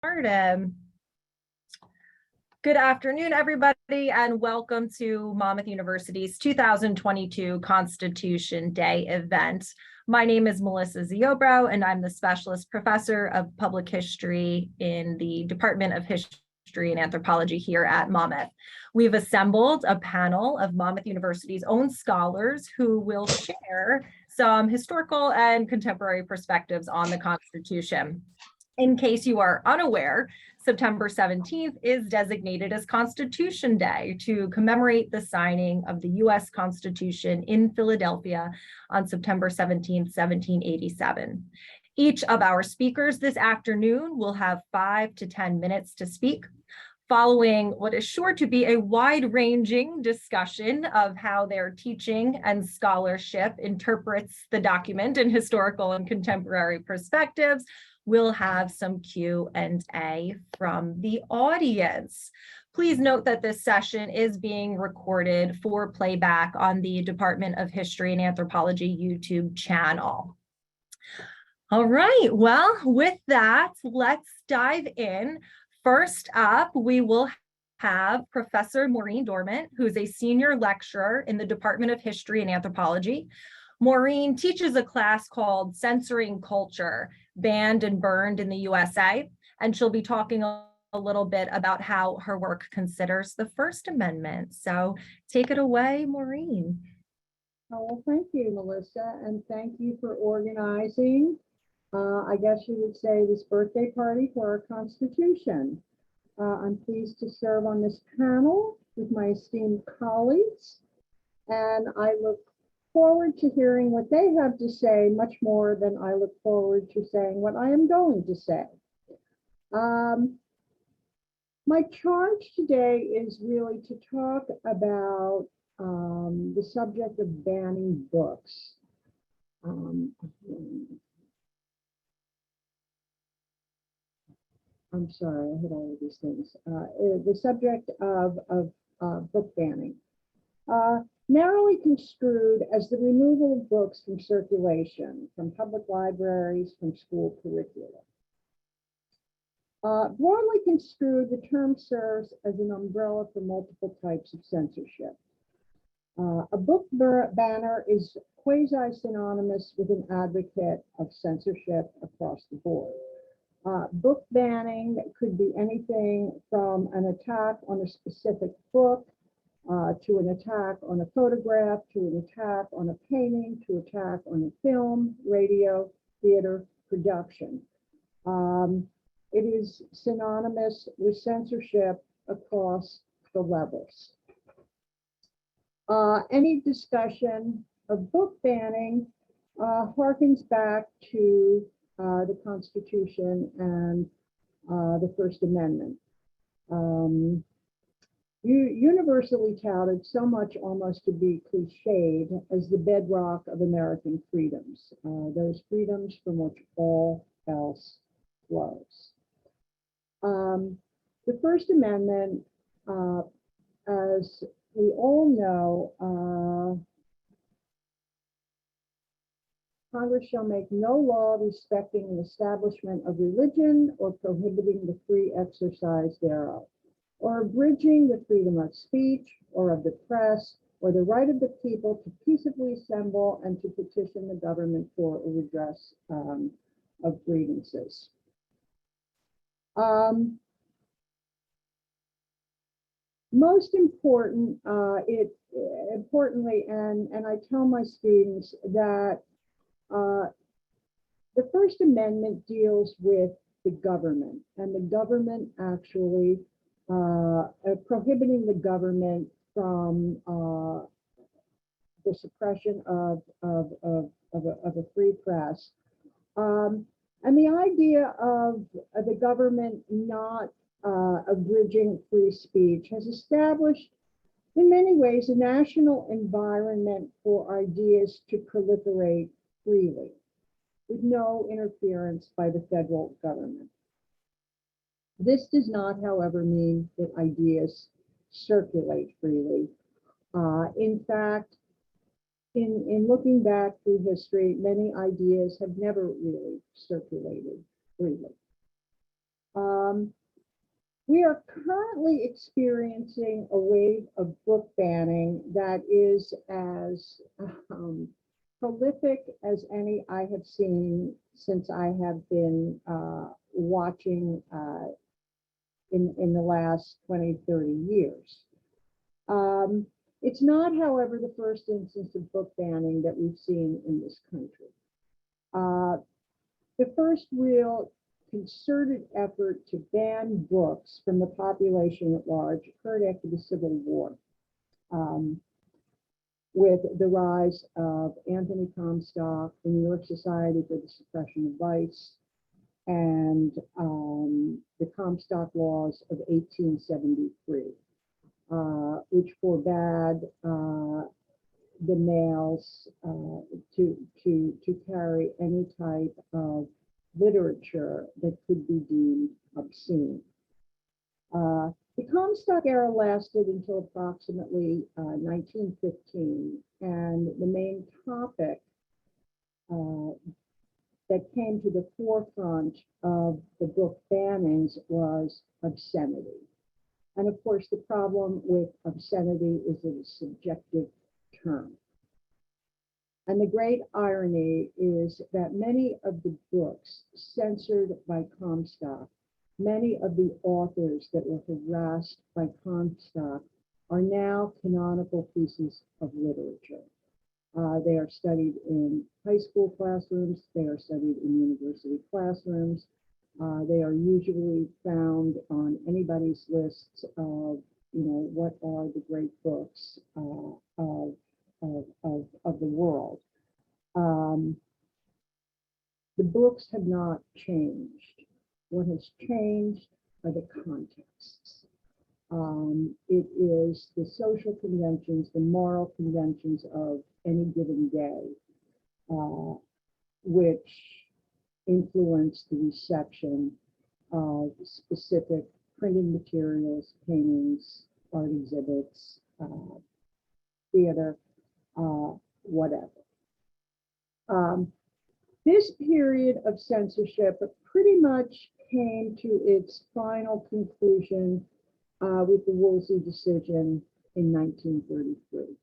Good afternoon, everybody, and welcome to Monmouth University's 2022 Constitution Day event. My name is Melissa Ziobro, and I'm the Specialist Professor of Public History in the Department of History and Anthropology here at Monmouth. We've assembled a panel of Monmouth University's own scholars who will share some historical and contemporary perspectives on the Constitution. In case you are unaware, September 17th is designated as Constitution Day to commemorate the signing of the U.S. Constitution in Philadelphia on September 17th, 1787. Each of our speakers this afternoon will have 5 to 10 minutes to speak, following what is sure to be a wide-ranging discussion of how their teaching and scholarship interprets the document in historical and contemporary perspectives. We'll have some Q&A from the audience. Please note that this session is being recorded for playback on the Department of History and Anthropology YouTube channel. All right, well, with that, let's dive in. First up, we will have Professor Maureen Dorment, who's a senior lecturer in the Department of History and Anthropology. Maureen teaches a class called Censoring Culture, Banned and Burned in the USA, and she'll be talking a little bit about how her work considers the First Amendment. So take it away, Maureen. Oh, well, thank you, Melissa, and thank you for organizing, I guess you would say, this birthday party for our Constitution. I'm pleased to serve on this panel with my esteemed colleagues, and I look forward to hearing what they have to say much more than I look forward to saying what I am going to say. My charge today is really to talk about the subject of banning books. I'm sorry, I hit all of these things. The subject of book banning. Narrowly construed as the removal of books from circulation, from public libraries, from school curricula. Broadly construed, the term serves as an umbrella for multiple types of censorship. A book banner is quasi-synonymous with an advocate of censorship across the board. Book banning could be anything from an attack on a specific book, to an attack on a photograph, to an attack on a painting, to attack on a film, radio, theater, production. It is synonymous with censorship across the levels. Any discussion of book banning harkens back to the Constitution and the First Amendment. Universally touted, so much almost to be cliched, as the bedrock of American freedoms, those freedoms from which all else flows. The First Amendment, as we all know, Congress shall make no law respecting the establishment of religion or prohibiting the free exercise thereof, or abridging the freedom of speech or of the press, or the right of the people to peaceably assemble and to petition the government for a redress of grievances. Most important, importantly, and I tell my students that the First Amendment deals with the government, and the government actually prohibiting the government from the suppression of a free press. And the idea of the government not abridging free speech has established, in many ways, a national environment for ideas to proliferate freely, with no interference by the federal government. This does not, however, mean that ideas circulate freely. In fact, in looking back through history, many ideas have never really circulated freely. Um, we are currently experiencing a wave of book banning that is as prolific as any I have seen since I have been watching in the last 20, 30 years. It's not, however, the first instance of book banning that we've seen in this country. The first real concerted effort to ban books from the population at large occurred after the Civil War, with the rise of Anthony Comstock, the New York Society for the Suppression of Vice, and the Comstock Laws of 1873, which forbade the males to carry any type of literature that could be deemed obscene. The Comstock era lasted until approximately 1915, and the main topic that came to the forefront of the book bannings was obscenity. And of course, the problem with obscenity is that it's a subjective term. And the great irony is that many of the books censored by Comstock, many of the authors that were harassed by Comstock are now canonical pieces of literature. They are studied in high school classrooms, they are studied in university classrooms. They are usually found on anybody's lists of, what are the great books of the world. The books have not changed. What has changed are the contexts. It is the social conventions, the moral conventions of any given day, which influence the reception of specific printed materials, paintings, art exhibits, theater, whatever. This period of censorship pretty much came to its final conclusion with the Woolsey decision in 1933.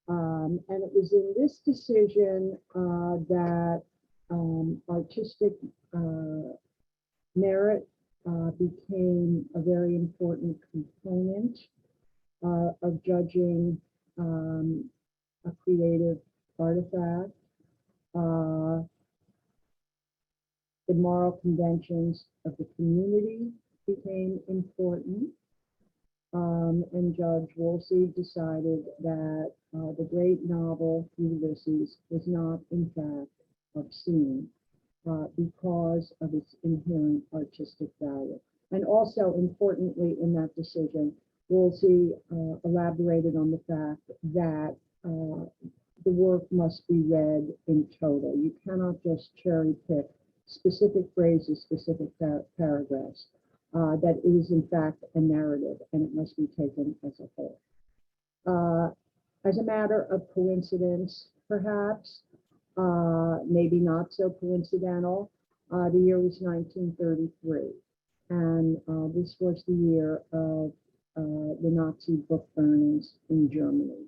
And it was in this decision that artistic merit became a very important component of judging a creative artifact. The moral conventions of the community became important. And Judge Woolsey decided that the great novel Ulysses was not, in fact, obscene because of its inherent artistic value. And also, importantly, in that decision, Woolsey elaborated on the fact that the work must be read in total. You cannot just cherry pick specific phrases, specific paragraphs. That is, in fact, a narrative, and it must be taken as a whole. As a matter of coincidence, perhaps, maybe not so coincidental, the year was 1933, and this was the year of the Nazi book burnings in Germany.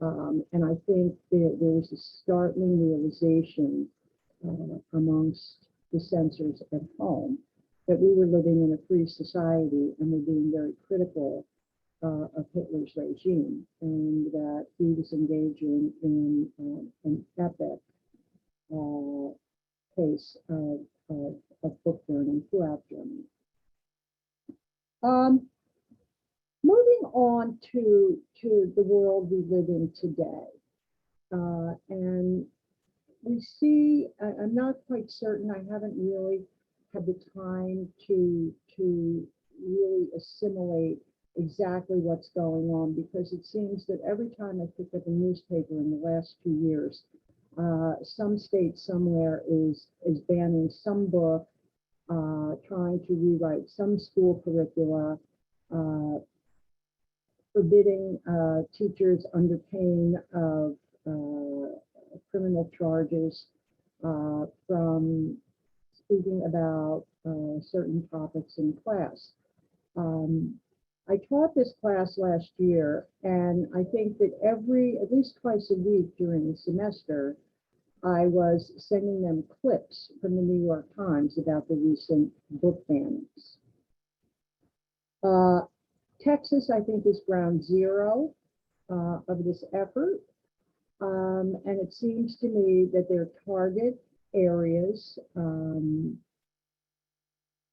And I think there was a startling realization amongst the censors at home that we were living in a free society and were being very critical of Hitler's regime, and that he was engaging in an epic case of book burning throughout Germany. Moving on to the world we live in today, and we see, I'm not quite certain, I haven't really had the time to really assimilate exactly what's going on, because it seems that every time I pick up a newspaper in the last 2 years, some state somewhere is banning some book, trying to rewrite some school curricula, forbidding teachers under pain of criminal charges from speaking about certain topics in class. I taught this class last year, and I think that at least twice a week during the semester, I was sending them clips from the New York Times about the recent book bannings. Texas, I think, is ground zero of this effort. And it seems to me that their target areas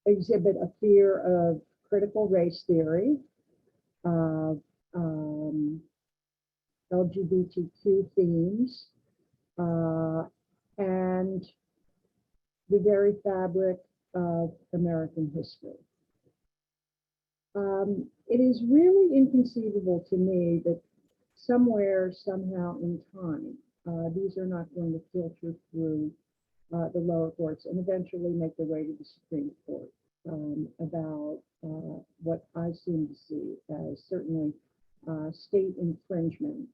exhibit a fear of critical race theory, of LGBTQ themes, and the very fabric of American history. It is really inconceivable to me that somewhere, somehow in time, these are not going to filter through the lower courts and eventually make their way to the Supreme Court about what I seem to see as certainly state infringement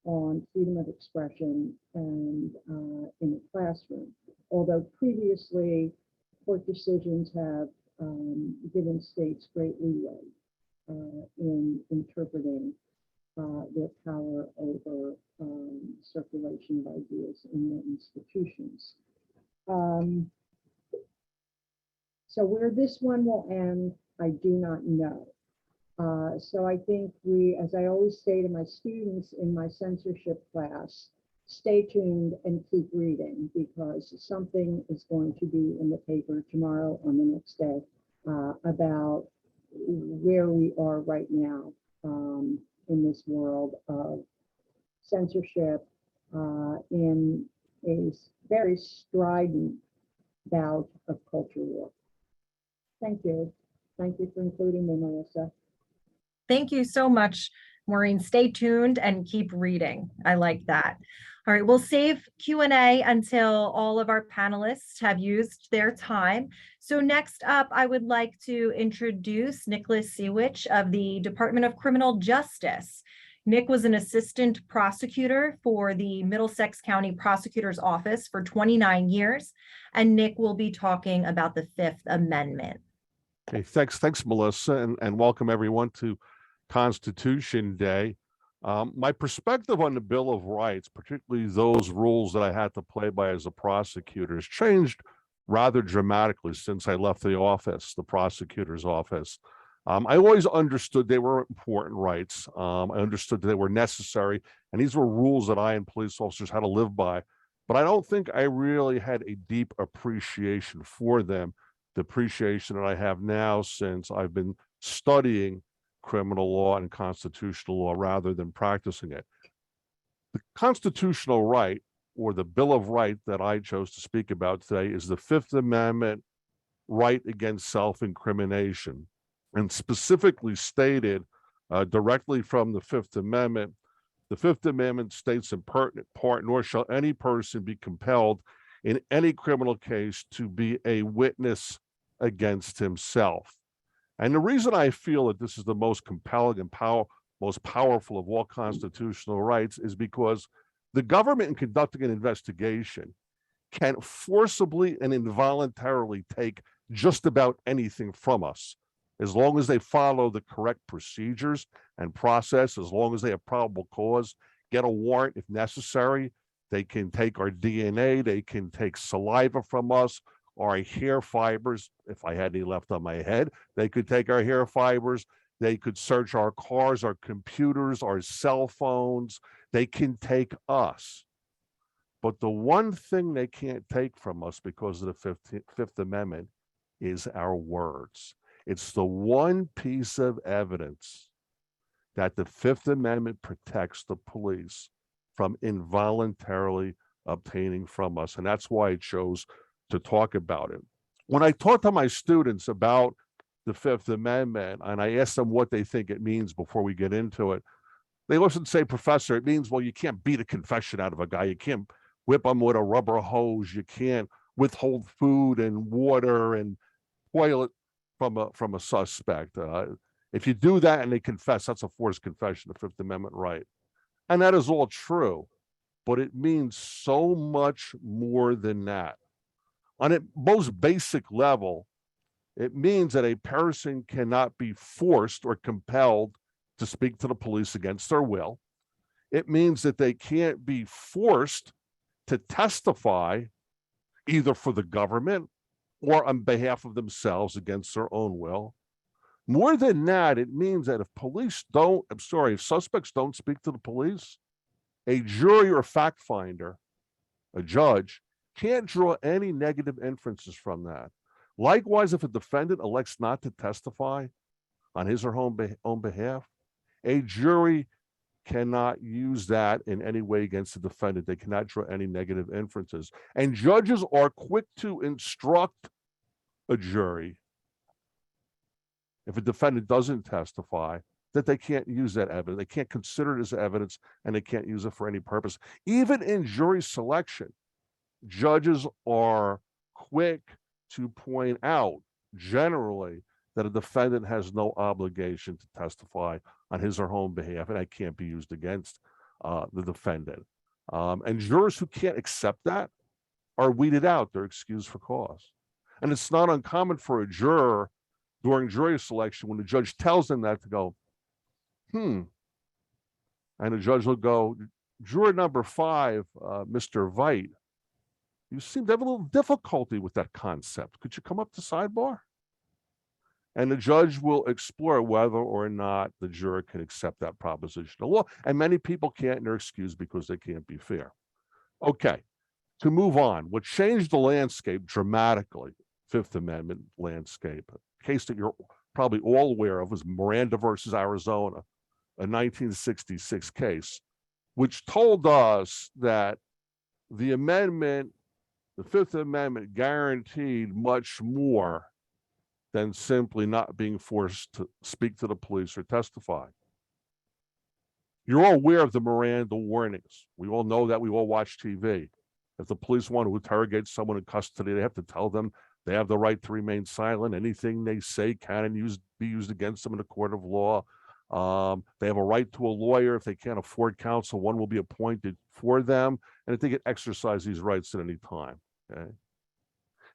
on freedom of expression and in the classroom. Although previously court decisions have given states great leeway in interpreting their power over circulation of ideas in their institutions. So where this one will end, I do not know. So I think as I always say to my students in my censorship class, stay tuned and keep reading, because something is going to be in the paper tomorrow or the next day about where we are right now in this world of censorship in a very strident bout of culture war. Thank you. Thank you for including me, Melissa. Thank you so much, Maureen. Stay tuned and keep reading. I like that. All right, we'll save Q&A until all of our panelists have used their time. So next up, I would like to introduce Nicholas Sewitch of the Department of Criminal Justice. Nick was an assistant prosecutor for the Middlesex County Prosecutor's Office for 29 years, and Nick will be talking about the Fifth Amendment. Okay, thanks, Melissa, and welcome everyone to Constitution Day. My perspective on the Bill of Rights, particularly those rules that I had to play by as a prosecutor, has changed rather dramatically since I left the office, the prosecutor's office. I always understood they were important rights. I understood that they were necessary, and these were rules that I and police officers had to live by. But I don't think I really had a deep appreciation for them, the appreciation that I have now since I've been studying criminal law and constitutional law rather than practicing it. The constitutional right, or the Bill of Rights that I chose to speak about today, is the Fifth Amendment right against self-incrimination, and specifically stated directly from the Fifth Amendment. The Fifth Amendment states in pertinent part, nor shall any person be compelled in any criminal case to be a witness against himself. And the reason I feel that this is the most compelling and most powerful of all constitutional rights is because the government, in conducting an investigation, can forcibly and involuntarily take just about anything from us, as long as they follow the correct procedures and process, as long as they have probable cause, get a warrant if necessary. They can take our DNA, they can take saliva from us, our hair fibers. If I had any left on my head, they could take our hair fibers. They could search our cars, our computers, our cell phones. They can take us. But the one thing they can't take from us because of the Fifth Amendment is our words. It's the one piece of evidence that the Fifth Amendment protects the police from involuntarily obtaining from us. And that's why I chose to talk about it. When I talk to my students about the Fifth Amendment and I ask them what they think it means before we get into it, they often say, Professor, it means, well, you can't beat a confession out of a guy. You can't whip him with a rubber hose. You can't withhold food and water and toilet from a suspect. If you do that and they confess, that's a forced confession, the Fifth Amendment right. And that is all true, but it means so much more than that. On its most basic level, It means that a person cannot be forced or compelled to speak to the police against their will. It means that they can't be forced to testify either for the government or on behalf of themselves against their own will. More than that, it means that if suspects don't speak to the police, a jury or fact finder, a judge, can't draw any negative inferences from that. Likewise, if a defendant elects not to testify on his or her own behalf, a jury cannot use that in any way against the defendant. They cannot draw any negative inferences. And judges are quick to instruct a jury, if a defendant doesn't testify, that they can't use that evidence. They can't consider it as evidence, and they can't use it for any purpose. Even in jury selection, judges are quick to point out generally that a defendant has no obligation to testify on his or her own behalf, and that can't be used against the defendant. And jurors who can't accept that are weeded out. They're excused for cause. And it's not uncommon for a juror during jury selection, when the judge tells them that, to go, and the judge will go, juror number 5, Mr. Veit, you seem to have a little difficulty with that concept. Could you come up to sidebar? And the judge will explore whether or not the juror can accept that proposition of law. And many people can't, and they're excused because they can't be fair. Okay, to move on, what changed the landscape dramatically, Fifth Amendment landscape, a case that you're probably all aware of, was Miranda versus Arizona, a 1966 case, which told us that the Fifth Amendment guaranteed much more than simply not being forced to speak to the police or testify. You're all aware of the Miranda warnings. We all know that. We all watch TV. If the police want to interrogate someone in custody, they have to tell them they have the right to remain silent. Anything they say can be used against them in a court of law. They have a right to a lawyer. If they can't afford counsel, one will be appointed for them, and that they can exercise these rights at any time. Okay?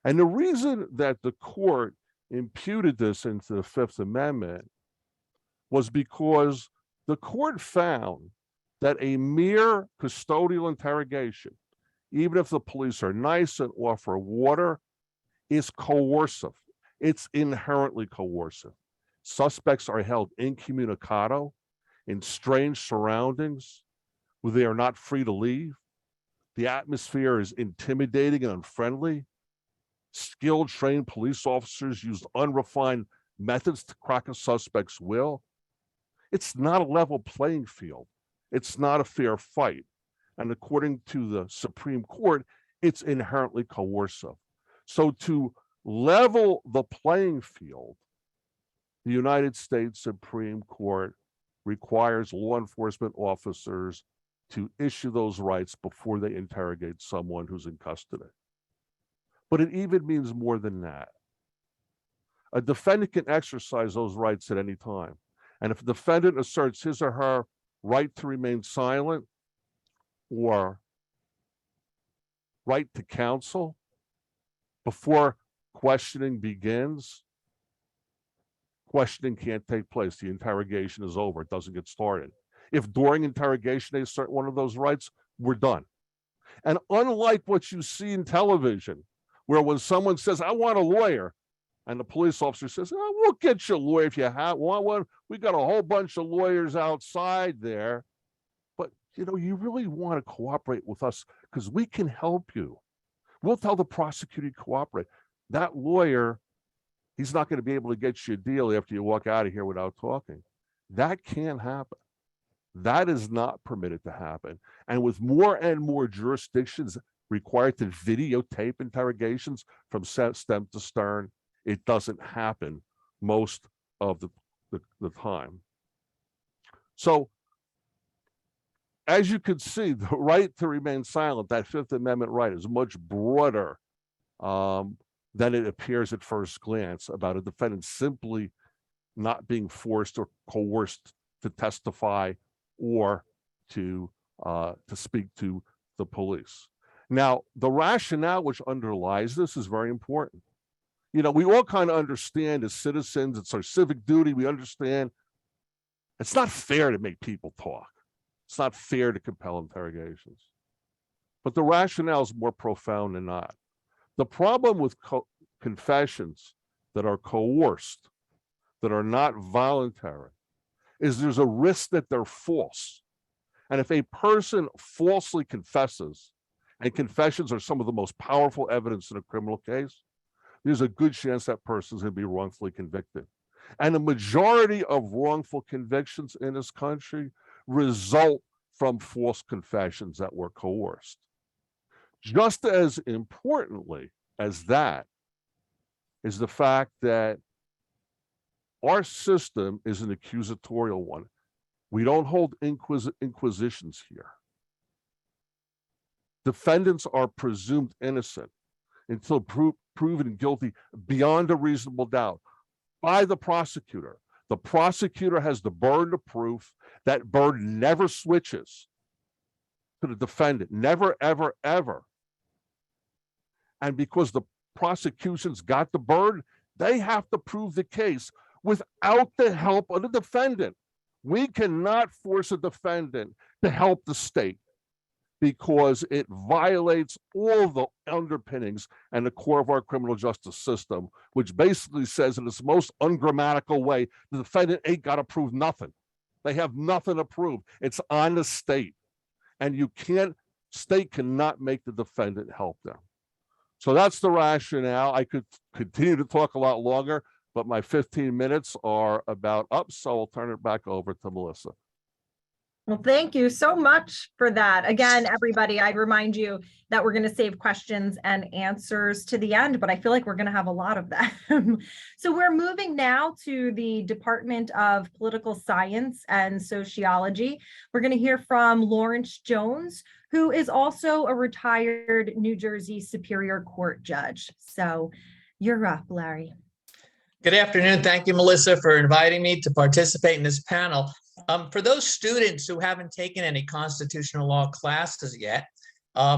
And the reason that the court imputed this into the Fifth Amendment was because the court found that a mere custodial interrogation, even if the police are nice and offer water, is coercive. It's inherently coercive. Suspects are held incommunicado in strange surroundings where they are not free to leave. The atmosphere is intimidating and unfriendly. Skilled, trained police officers use unrefined methods to crack a suspect's will. It's not a level playing field. It's not a fair fight. And according to the Supreme Court, it's inherently coercive. So to level the playing field, the United States Supreme Court requires law enforcement officers to issue those rights before they interrogate someone who's in custody. But it even means more than that. A defendant can exercise those rights at any time. And if a defendant asserts his or her right to remain silent or right to counsel before questioning begins, questioning can't take place. The interrogation is over. It doesn't get started. If during interrogation they assert one of those rights, we're done. And unlike what you see in television, where when someone says, I want a lawyer, and the police officer says, oh, we'll get you a lawyer if you want one. We got a whole bunch of lawyers outside there. But, you really want to cooperate with us because we can help you. We'll tell the prosecutor to cooperate. That lawyer, he's not going to be able to get you a deal after you walk out of here without talking. That can't happen. That is not permitted to happen. And with more and more jurisdictions required to videotape interrogations from stem to stern, it doesn't happen most of the time. So, as you can see, the right to remain silent, that Fifth Amendment right, is much broader than it appears at first glance about a defendant simply not being forced or coerced to testify or to speak to the police. Now, the rationale which underlies this is very important. We all kind of understand as citizens, it's our civic duty. We understand it's not fair to make people talk. It's not fair to compel interrogations. But the rationale is more profound than not. The problem with confessions that are coerced, that are not voluntary, is there's a risk that they're false. And if a person falsely confesses, and confessions are some of the most powerful evidence in a criminal case, there's a good chance that person's going to be wrongfully convicted. And the majority of wrongful convictions in this country result from false confessions that were coerced. Just as importantly as that is the fact that our system is an accusatorial one. We don't hold inquisitions here. Defendants are presumed innocent until proven guilty beyond a reasonable doubt by the prosecutor. The prosecutor has the burden of proof. That burden never switches to the defendant, never, ever, ever. And because the prosecution's got the burden, they have to prove the case without the help of the defendant. We cannot force a defendant to help the state because it violates all the underpinnings and the core of our criminal justice system, which basically says in its most ungrammatical way, the defendant ain't got to prove nothing. They have nothing to prove. It's on the state. And state cannot make the defendant help them. So that's the rationale. I could continue to talk a lot longer, but my 15 minutes are about up, so I'll turn it back over to Melissa. Well, thank you so much for that. Again, everybody, I remind you that we're going to save questions and answers to the end, but I feel like we're going to have a lot of them. So we're moving now to the Department of Political Science and Sociology. We're going to hear from Lawrence Jones, who is also a retired New Jersey Superior Court judge. So you're up, Larry. Good afternoon. Thank you, Melissa, for inviting me to participate in this panel. For those students who haven't taken any constitutional law classes yet,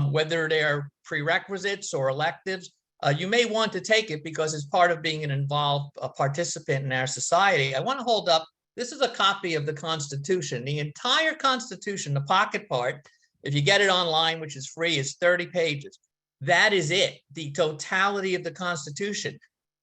whether they are prerequisites or electives, you may want to take it because it's part of being an involved participant in our society. I want to hold up, this is a copy of the Constitution. The entire Constitution, the pocket part, if you get it online, which is free, is 30 pages. That is it, the totality of the Constitution.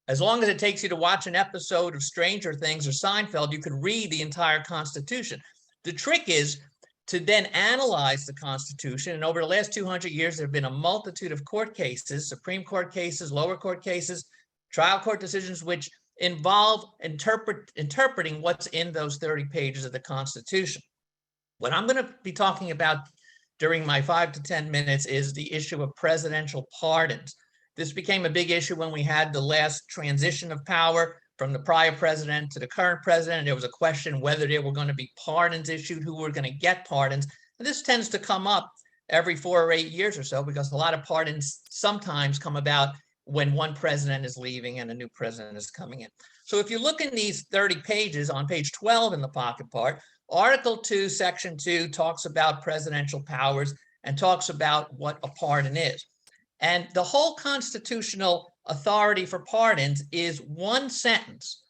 As long as it takes you to watch an episode of Stranger Things or Seinfeld, you could read the entire Constitution. The trick is to then analyze the Constitution. And over the last 200 years, there have been a multitude of court cases, Supreme Court cases, lower court cases, trial court decisions, which involve interpreting what's in those 30 pages of the Constitution. What I'm going to be talking about during my 5 to 10 minutes is the issue of presidential pardons. This became a big issue when we had the last transition of power from the prior president to the current president. There was a question whether there were going to be pardons issued, who were going to get pardons. And this tends to come up every 4 or 8 years or so because a lot of pardons sometimes come about when one president is leaving and a new president is coming in. So if you look in these 30 pages on page 12 in the pocket part, Article 2, Section 2 talks about presidential powers and talks about what a pardon is. And the whole constitutional authority for pardons is one sentence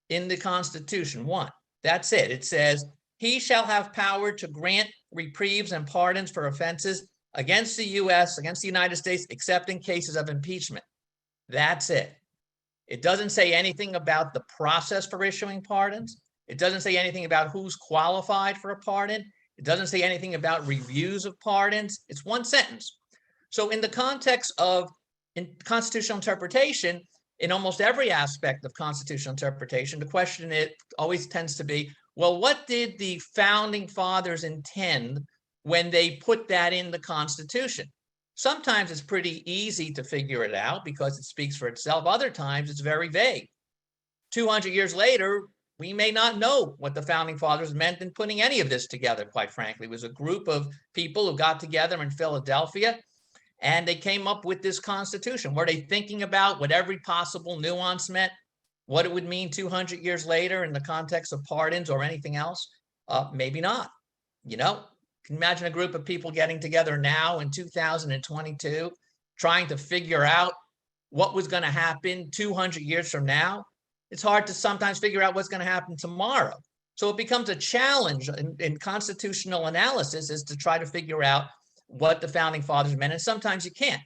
in the Constitution, one. That's it. It says, he shall have power to grant reprieves and pardons for offenses against the U.S., against the United States, except in cases of impeachment. That's it. It doesn't say anything about the process for issuing pardons. It doesn't say anything about who's qualified for a pardon. It doesn't say anything about reviews of pardons. It's one sentence. So in the context of constitutional interpretation, in almost every aspect of constitutional interpretation, the question always tends to be, well, what did the founding fathers intend when they put that in the Constitution? Sometimes it's pretty easy to figure it out because it speaks for itself. Other times it's very vague. 200 years later, we may not know what the founding fathers meant in putting any of this together, quite frankly. It was a group of people who got together in Philadelphia and they came up with this Constitution. Were they thinking about what every possible nuance meant, what it would mean 200 years later in the context of pardons or anything else? Maybe not. You know, can you imagine a group of people getting together now in 2022, trying to figure out what was going to happen 200 years from now, it's hard to sometimes figure out what's going to happen tomorrow. So it becomes a challenge in constitutional analysis is to try to figure out what the founding fathers meant. And sometimes you can't.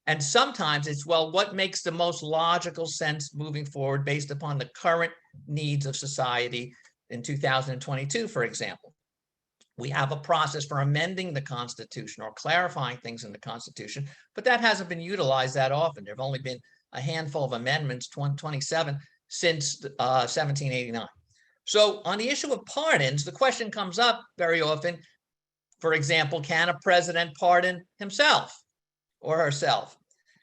And sometimes it's, well, what makes the most logical sense moving forward based upon the current needs of society in 2022, for example. We have a process for amending the Constitution or clarifying things in the Constitution, but that hasn't been utilized that often. There have only been a handful of amendments, 27, since 1789. So on the issue of pardons, the question comes up very often, for example, can a president pardon himself or herself?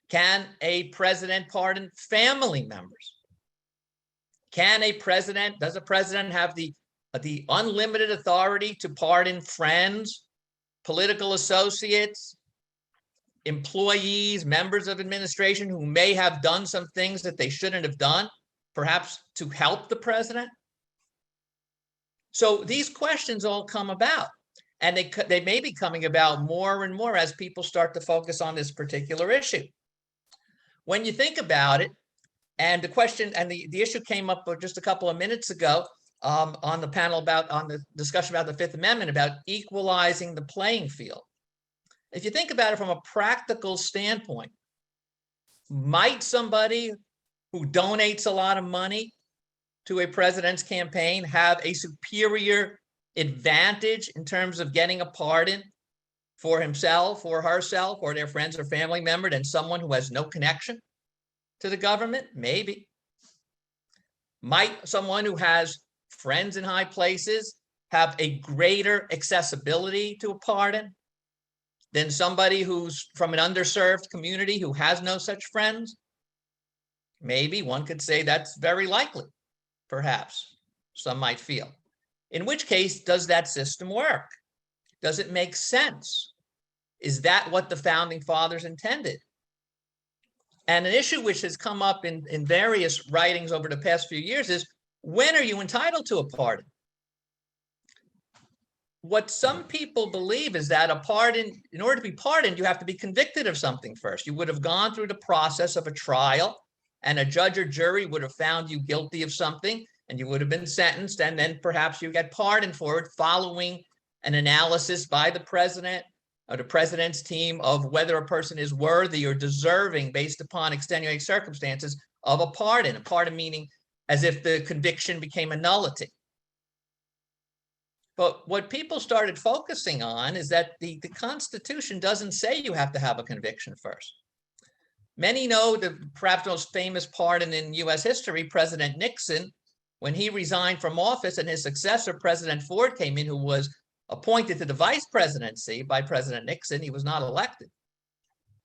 Can a president pardon family members? Does a president have the unlimited authority to pardon friends, political associates, employees, members of administration who may have done some things that they shouldn't have done, perhaps to help the president? So these questions all come about, and they may be coming about more and more as people start to focus on this particular issue. When you think about it, and the question and the issue came up just a couple of minutes ago on the panel on the discussion about the Fifth Amendment about equalizing the playing field. If you think about it from a practical standpoint, might somebody who donates a lot of money to a president's campaign have a superior advantage in terms of getting a pardon for himself or herself or their friends or family member than someone who has no connection to the government? Maybe. Might someone who has friends in high places have a greater accessibility to a pardon than somebody who's from an underserved community who has no such friends? Maybe one could say that's very likely, perhaps, some might feel. In which case, does that system work? Does it make sense? Is that what the founding fathers intended? And an issue which has come up in various writings over the past few years is, when are you entitled to a pardon? What some people believe is that a pardon, in order to be pardoned, you have to be convicted of something first. You would have gone through the process of a trial, and a judge or jury would have found you guilty of something, and you would have been sentenced, and then perhaps you get pardoned for it following an analysis by the president or the president's team of whether a person is worthy or deserving based upon extenuating circumstances of a pardon. A pardon meaning as if the conviction became a nullity. But what people started focusing on is that the Constitution doesn't say you have to have a conviction first. Many know the perhaps most famous pardon in US history, President Nixon, when he resigned from office and his successor, President Ford, came in, who was appointed to the vice presidency by President Nixon. He was not elected.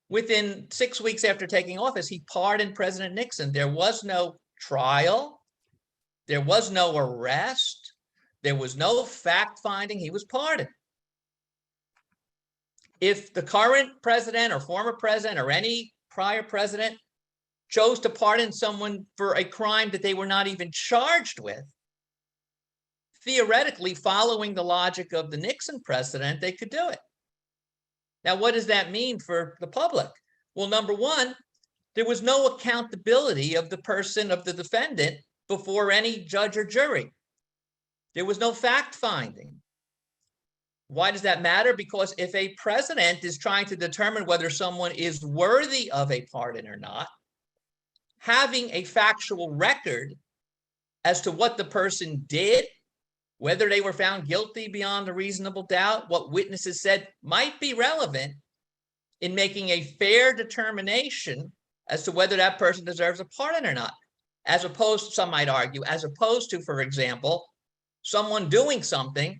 Within 6 weeks after taking office, he pardoned President Nixon. There was no trial. There was no arrest. There was no fact finding. He was pardoned. If the current president or former president or any prior president chose to pardon someone for a crime that they were not even charged with, theoretically, following the logic of the Nixon precedent, they could do it. Now, what does that mean for the public? Well, number one, there was no accountability of the person, of the defendant, before any judge or jury. There was no fact finding. Why does that matter? Because if a president is trying to determine whether someone is worthy of a pardon or not, having a factual record as to what the person did, whether they were found guilty beyond a reasonable doubt, what witnesses said, might be relevant in making a fair determination as to whether that person deserves a pardon or not. As opposed, some might argue, as opposed to, for example, someone doing something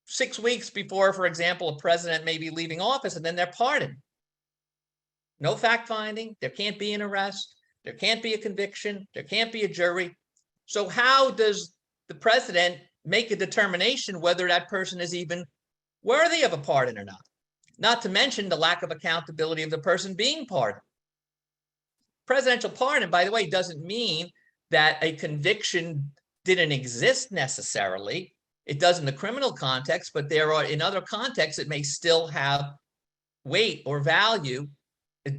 6 weeks before, for example, a president may be leaving office and then they're pardoned. No fact finding, there can't be an arrest, there can't be a conviction, there can't be a jury. So how does the president make a determination whether that person is even worthy of a pardon or not? Not to mention the lack of accountability of the person being pardoned. Presidential pardon, by the way, doesn't mean that a conviction didn't exist necessarily. It does in the criminal context, but there are in other contexts, it may still have weight or value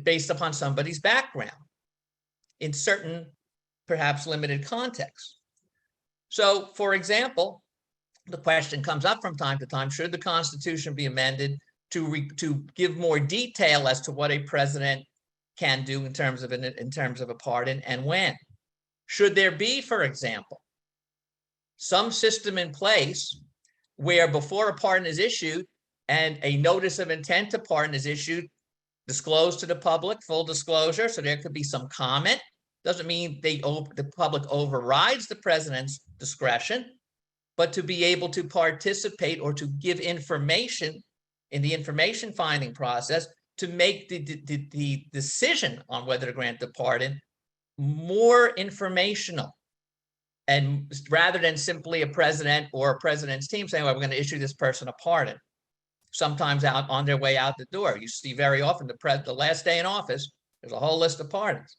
based upon somebody's background. in certain, perhaps limited contexts. So, for example, the question comes up from time to time, should the Constitution be amended to give more detail as to what a president can do in terms of a pardon, and when? Should there be, for example, some system in place where before a pardon is issued and a notice of intent to pardon is issued, disclosed to the public, full disclosure, so there could be some comment. Doesn't mean the public overrides the president's discretion, but to be able to participate or to give information in the information finding process to make the decision on whether to grant the pardon more informational. And rather than simply a president or a president's team saying, well, we're going to issue this person a pardon, sometimes out on their way out the door. You see very often the last day in office, there's a whole list of pardons.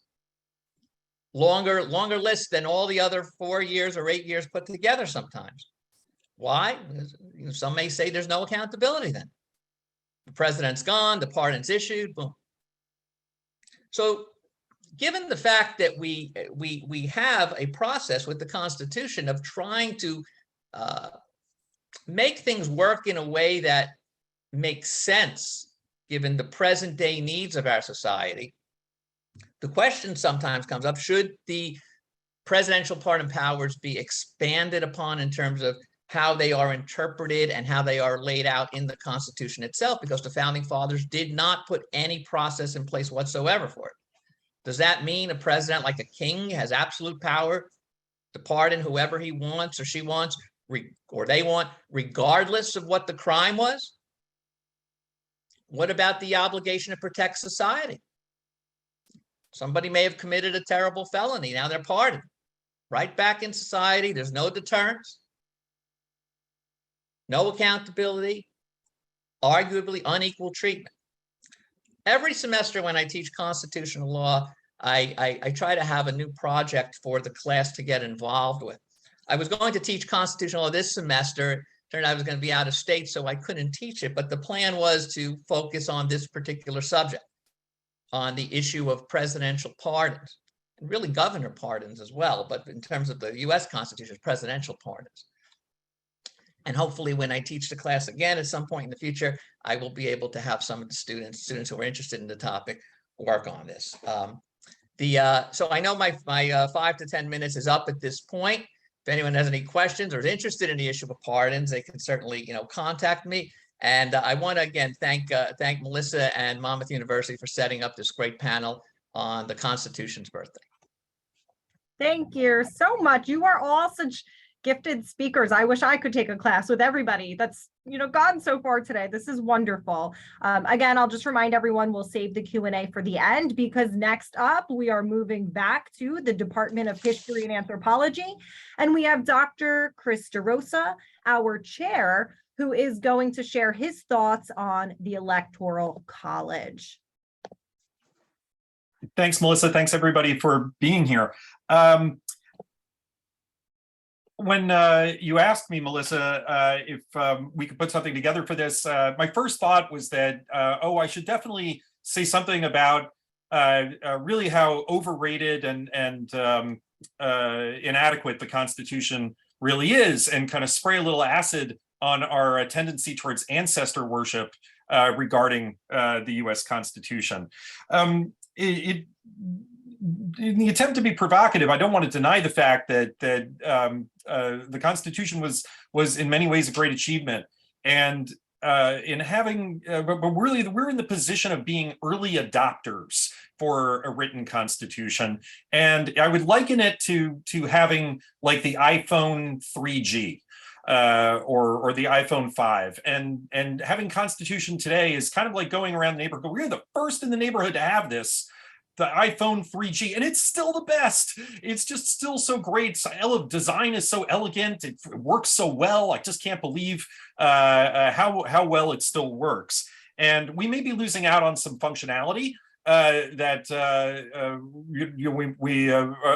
Longer list than all the other 4 years or 8 years put together sometimes. Why? Some may say there's no accountability then. The president's gone, the pardon's issued, boom. So given the fact that we have a process with the Constitution of trying to make things work in a way that makes sense given the present day needs of our society, the question sometimes comes up, should the presidential pardon powers be expanded upon in terms of how they are interpreted and how they are laid out in the Constitution itself, because the founding fathers did not put any process in place whatsoever for it. Does that mean a president like a king has absolute power to pardon whoever he wants or she wants or they want, regardless of what the crime was? What about the obligation to protect society? Somebody may have committed a terrible felony. Now they're pardoned. Right back in society. There's no deterrence, no accountability, arguably unequal treatment. Every semester when I teach constitutional law, I try to have a new project for the class to get involved with. I was going to teach constitutional law this semester. Turned out I was going to be out of state, so I couldn't teach it. But the plan was to focus on this particular subject, on the issue of presidential pardons, and really governor pardons as well. But in terms of the U.S. Constitution, presidential pardons. And hopefully when I teach the class again at some point in the future, I will be able to have some of the students who are interested in the topic work on this. So I know my 5 to 10 minutes is up at this point. If anyone has any questions or is interested in the issue of pardons, they can certainly contact me. And I want to again thank Melissa and Monmouth University for setting up this great panel on the Constitution's birthday. Thank you so much. You are all such gifted speakers. I wish I could take a class with everybody that's gone so far today. This is wonderful. Again, I'll just remind everyone we'll save the Q&A for the end, because next up we are moving back to the Department of History and Anthropology, and we have Dr. Chris DeRosa, our chair, who is going to share his thoughts on the Electoral College. Thanks, Melissa. Thanks everybody for being here. When you asked me, Melissa, if we could put something together for this, my first thought was that, I should definitely say something about really how overrated and inadequate the Constitution really is, and kind of spray a little acid on our tendency towards ancestor worship regarding the U.S. Constitution. In the attempt to be provocative, I don't want to deny the fact that the Constitution was in many ways a great achievement, and in having, but really we're in the position of being early adopters for a written Constitution, and I would liken it to having like the iPhone 3G. Or the iPhone 5, and having Constitution today is kind of like going around the neighborhood. We're the first in the neighborhood to have this, the iPhone 3G, and it's still the best. It's just still so great. Design is so elegant. It works so well. I just can't believe how well it still works. And we may be losing out on some functionality that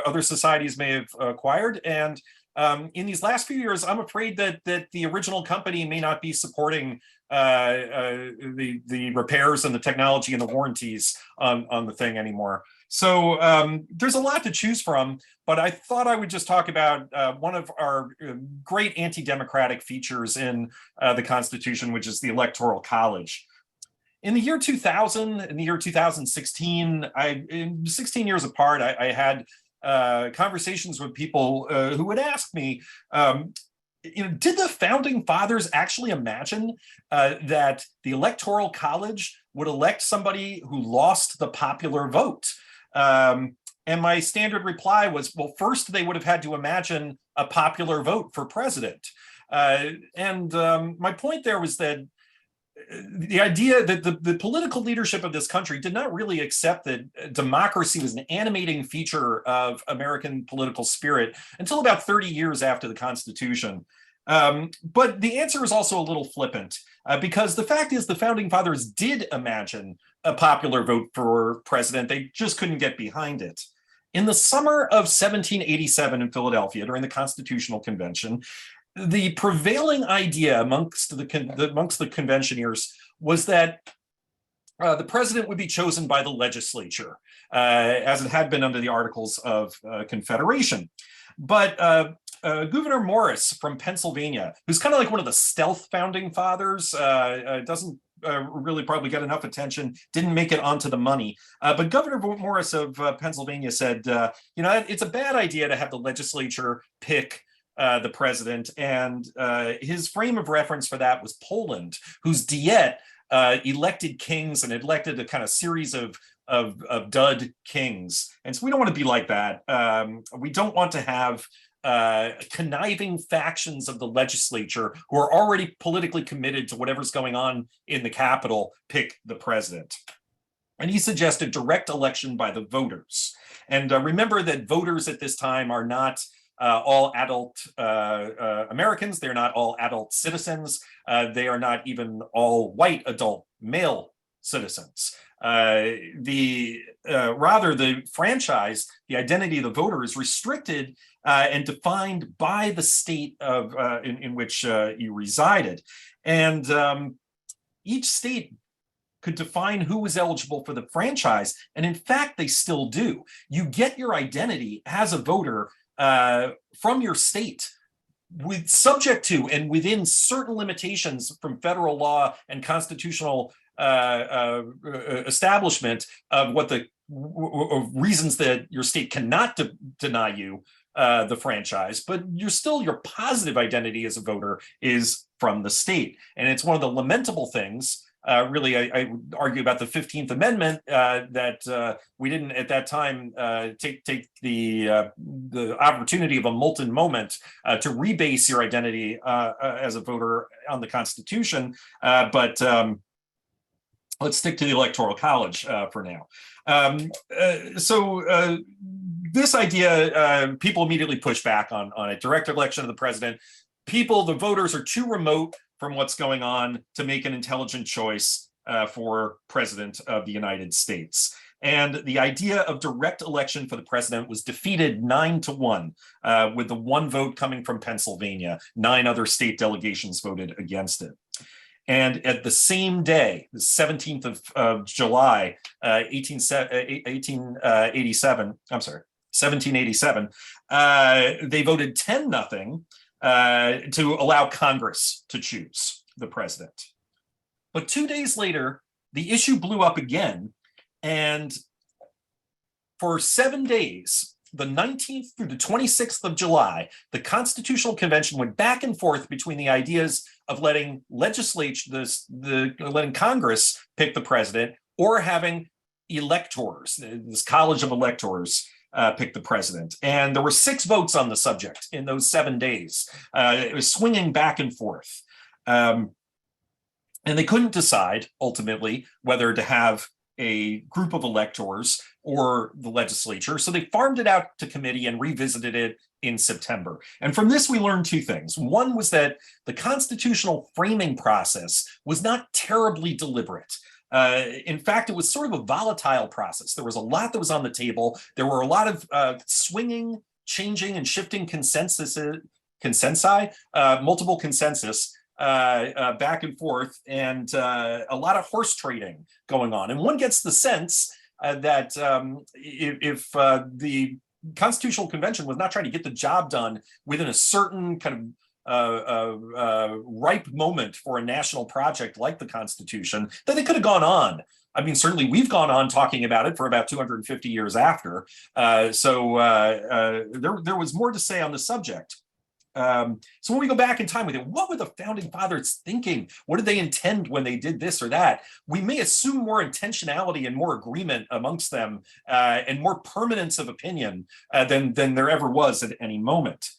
other societies may have acquired. And in these last few years, I'm afraid that the original company may not be supporting the repairs and the technology and the warranties on the thing anymore. So there's a lot to choose from, but I thought I would just talk about one of our great anti-democratic features in the Constitution, which is the Electoral College. In the year 2000, in the year 2016, 16 years apart, I had conversations with people who would ask me, did the founding fathers actually imagine that the Electoral College would elect somebody who lost the popular vote? And my standard reply was, well, first they would have had to imagine a popular vote for president. My point there was that the idea that the political leadership of this country did not really accept that democracy was an animating feature of American political spirit until about 30 years after the Constitution. But the answer is also a little flippant, because the fact is the founding fathers did imagine a popular vote for president. They just couldn't get behind it. In the summer of 1787 in Philadelphia, during the Constitutional Convention, the prevailing idea amongst the conventioners was that the president would be chosen by the legislature, as it had been under the Articles of Confederation. But Gouverneur Morris from Pennsylvania, who's kind of like one of the stealth founding fathers, doesn't really probably get enough attention, didn't make it onto the money. But Governor Morris of Pennsylvania said, it's a bad idea to have the legislature pick the president. And his frame of reference for that was Poland, whose Diet elected kings and elected a kind of series of dud kings. And so we don't want to be like that. We don't want to have conniving factions of the legislature who are already politically committed to whatever's going on in the Capitol pick the president. And he suggested direct election by the voters. And remember that voters at this time are not all adult Americans. They're not all adult citizens. They are not even all white adult male citizens. Rather, the franchise, the identity of the voter is restricted and defined by the state of in which you resided. And each state could define who was eligible for the franchise. And in fact, they still do. You get your identity as a voter from your state, with subject to and within certain limitations from federal law and constitutional establishment of what the reasons that your state cannot deny you the franchise, but your positive identity as a voter is from the state. And it's one of the lamentable things. Really, I would argue about the 15th Amendment that we didn't at that time take the opportunity of a molten moment to rebase your identity as a voter on the Constitution. But let's stick to the Electoral College for now. So this idea, people immediately push back on a direct election of the president. The voters are too remote from what's going on to make an intelligent choice for president of the United States. And the idea of direct election for the president was defeated 9-1, with the one vote coming from Pennsylvania. 9 other state delegations voted against it. And at the same day, the 17th of July, 1787, they voted 10-0 to allow Congress to choose the president. But 2 days later, the issue blew up again. And for 7 days, the 19th through the 26th of July, the Constitutional Convention went back and forth between the ideas of letting letting Congress pick the president, or having electors, this college of electors, pick the president. And there were 6 votes on the subject in those 7 days. It was swinging back and forth. And they couldn't decide, ultimately, whether to have a group of electors or the legislature. So they farmed it out to committee and revisited it in September. And from this, we learned 2 things. One was that the constitutional framing process was not terribly deliberate. In fact, it was sort of a volatile process. There was a lot that was on the table. There were a lot of swinging, changing, and shifting consensi, multiple consensus back and forth, and a lot of horse trading going on. And one gets the sense that if the Constitutional Convention was not trying to get the job done within a certain kind of ripe moment for a national project like the Constitution, then they could have gone on. I mean, certainly we've gone on talking about it for about 250 years after. There was more to say on the subject. So when we go back in time with it, what were the founding fathers thinking? What did they intend when they did this or that? We may assume more intentionality and more agreement amongst them and more permanence of opinion than there ever was at any moment.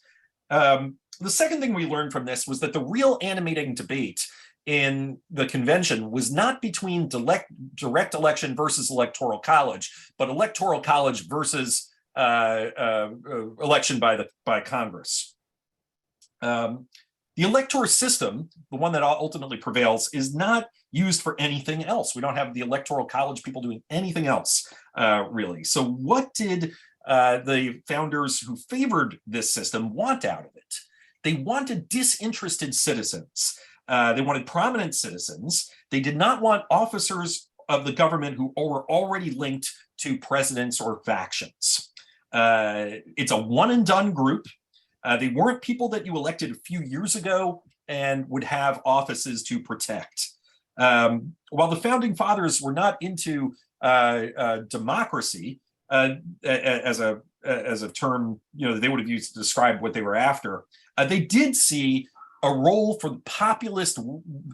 The second thing we learned from this was that the real animating debate in the convention was not between direct election versus electoral college, but electoral college versus election by Congress. The elector system, the one that ultimately prevails, is not used for anything else. We don't have the electoral college people doing anything else, really. So what did the founders who favored this system want out of it? They wanted disinterested citizens. They wanted prominent citizens. They did not want officers of the government who were already linked to presidents or factions. It's a one and done group. They weren't people that you elected a few years ago and would have offices to protect. While the founding fathers were not into democracy as a term, they would have used to describe what they were after, they did see a role for the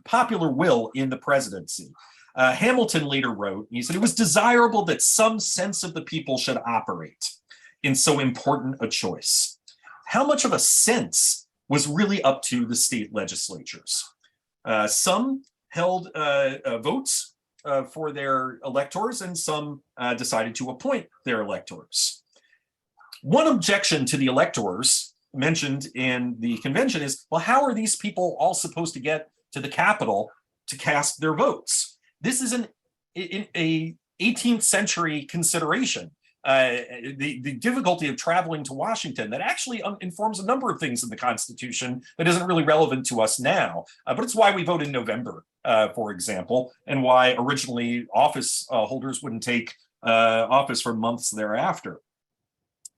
popular will in the presidency. Hamilton later wrote, he said, it was desirable that some sense of the people should operate in so important a choice. How much of a sense was really up to the state legislatures? Some held votes for their electors, and some decided to appoint their electors. One objection to the electors mentioned in the convention is, well, how are these people all supposed to get to the Capitol to cast their votes? This is an 18th century consideration. The difficulty of traveling to Washington that actually informs a number of things in the Constitution that isn't really relevant to us now. But it's why we vote in November, for example, and why originally office holders wouldn't take office for months thereafter.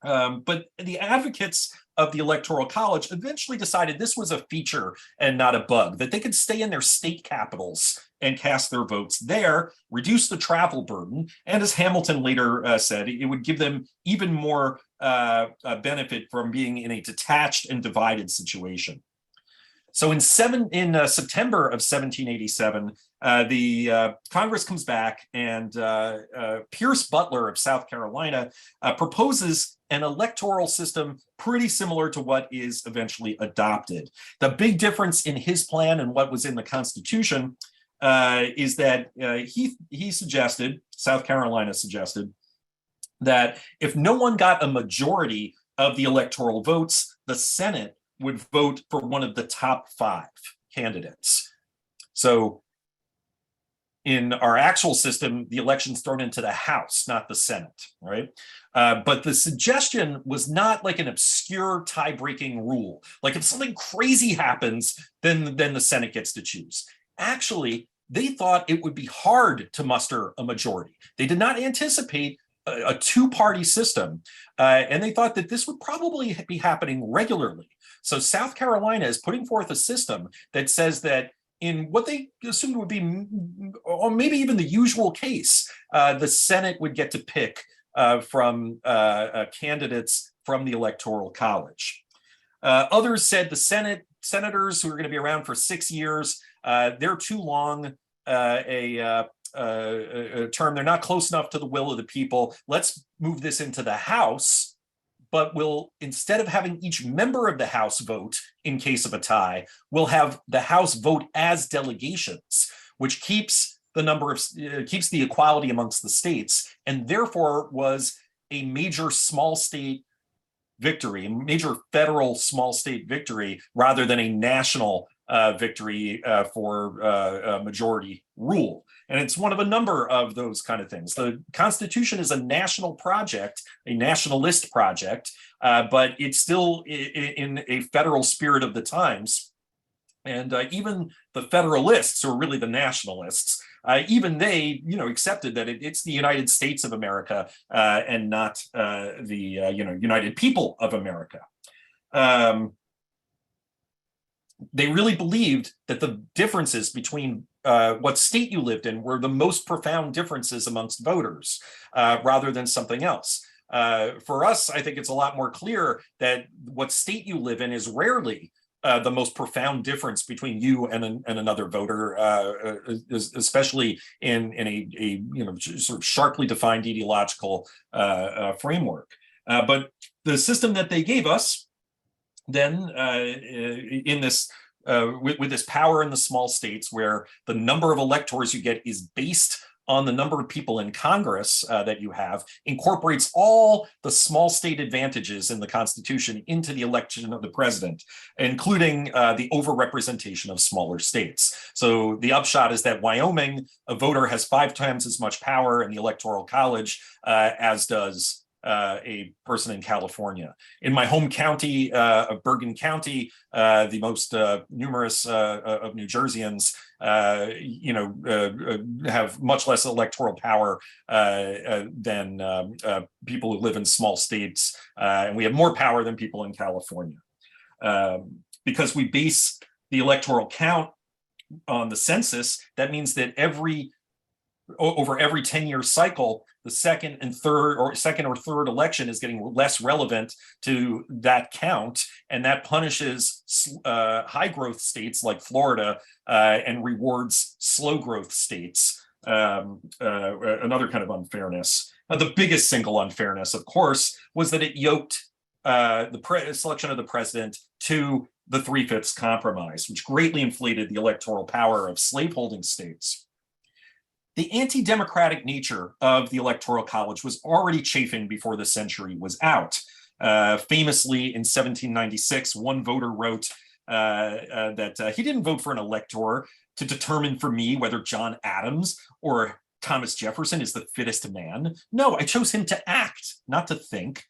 But the advocates of the Electoral College eventually decided this was a feature and not a bug, that they could stay in their state capitals and cast their votes there, reduce the travel burden, and as Hamilton later said, it would give them even more benefit from being in a detached and divided situation. So in September of 1787, the Congress comes back, and Pierce Butler of South Carolina proposes an electoral system pretty similar to what is eventually adopted. The big difference in his plan and what was in the Constitution is that he suggested, South Carolina suggested, that if no one got a majority of the electoral votes, the Senate would vote for one of the top 5 candidates. So in our actual system, the election's thrown into the House, not the Senate, right? But the suggestion was not like an obscure tie-breaking rule. Like if something crazy happens, then the Senate gets to choose. Actually, they thought it would be hard to muster a majority. They did not anticipate a two-party system, and they thought that this would probably be happening regularly. So South Carolina is putting forth a system that says that in what they assumed would be, or maybe even the usual case, the Senate would get to pick from candidates from the Electoral College. Others said the senators who are going to be around for 6 years, they're too long a term. They're not close enough to the will of the people. Let's move this into the House, but we'll, instead of having each member of the House vote in case of a tie, we'll have the House vote as delegations, which keeps the equality amongst the states, and therefore was a major small state victory, a major federal small state victory, rather than a national victory for majority rule. And it's one of a number of those kind of things. The Constitution is a national project, a nationalist project, but it's still in a federal spirit of the times. And even the Federalists, or really the Nationalists, even they, accepted that it's the United States of America and not the United People of America. They really believed that the differences between what state you lived in were the most profound differences amongst voters, rather than something else. For us, I think it's a lot more clear that what state you live in is rarely the most profound difference between you and another voter, especially in a sort of sharply defined ideological framework. But the system that they gave us then in this with this power in the small states, where the number of electors you get is based on the number of people in Congress that you have, incorporates all the small state advantages in the Constitution into the election of the president, including the overrepresentation of smaller states. So the upshot is that Wyoming, a voter has 5 times as much power in the Electoral College as does a person in California. In my home county of Bergen County, the most numerous of New Jerseyans, have much less electoral power than people who live in small states, and we have more power than people in California. Because we base the electoral count on the census, that means that over every 10-year cycle, the second or third election is getting less relevant to that count, and that punishes high growth states like Florida and rewards slow growth states. Another kind of unfairness. The biggest single unfairness, of course, was that it yoked the selection of the president to the 3/5 compromise, which greatly inflated the electoral power of slaveholding states. The anti-democratic nature of the Electoral College was already chafing before the century was out. Famously, in 1796, one voter wrote that he didn't vote for an elector to determine for me whether John Adams or Thomas Jefferson is the fittest man. No, I chose him to act, not to think.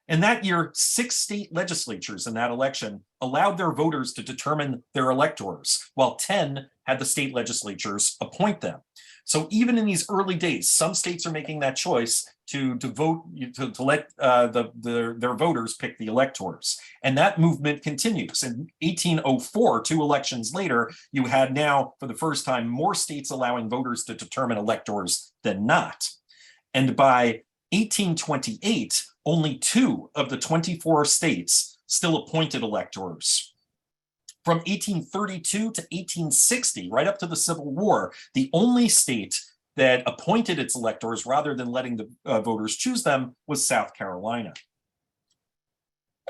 And that year, 6 state legislatures in that election allowed their voters to determine their electors, while 10 had the state legislatures appoint them. So even in these early days, some states are making that choice to let their voters pick the electors. And that movement continues. In 1804, 2 elections later, you had now, for the first time, more states allowing voters to determine electors than not. And by 1828, only 2 of the 24 states still appointed electors. From 1832 to 1860, right up to the Civil War, the only state that appointed its electors rather than letting the voters choose them was South Carolina.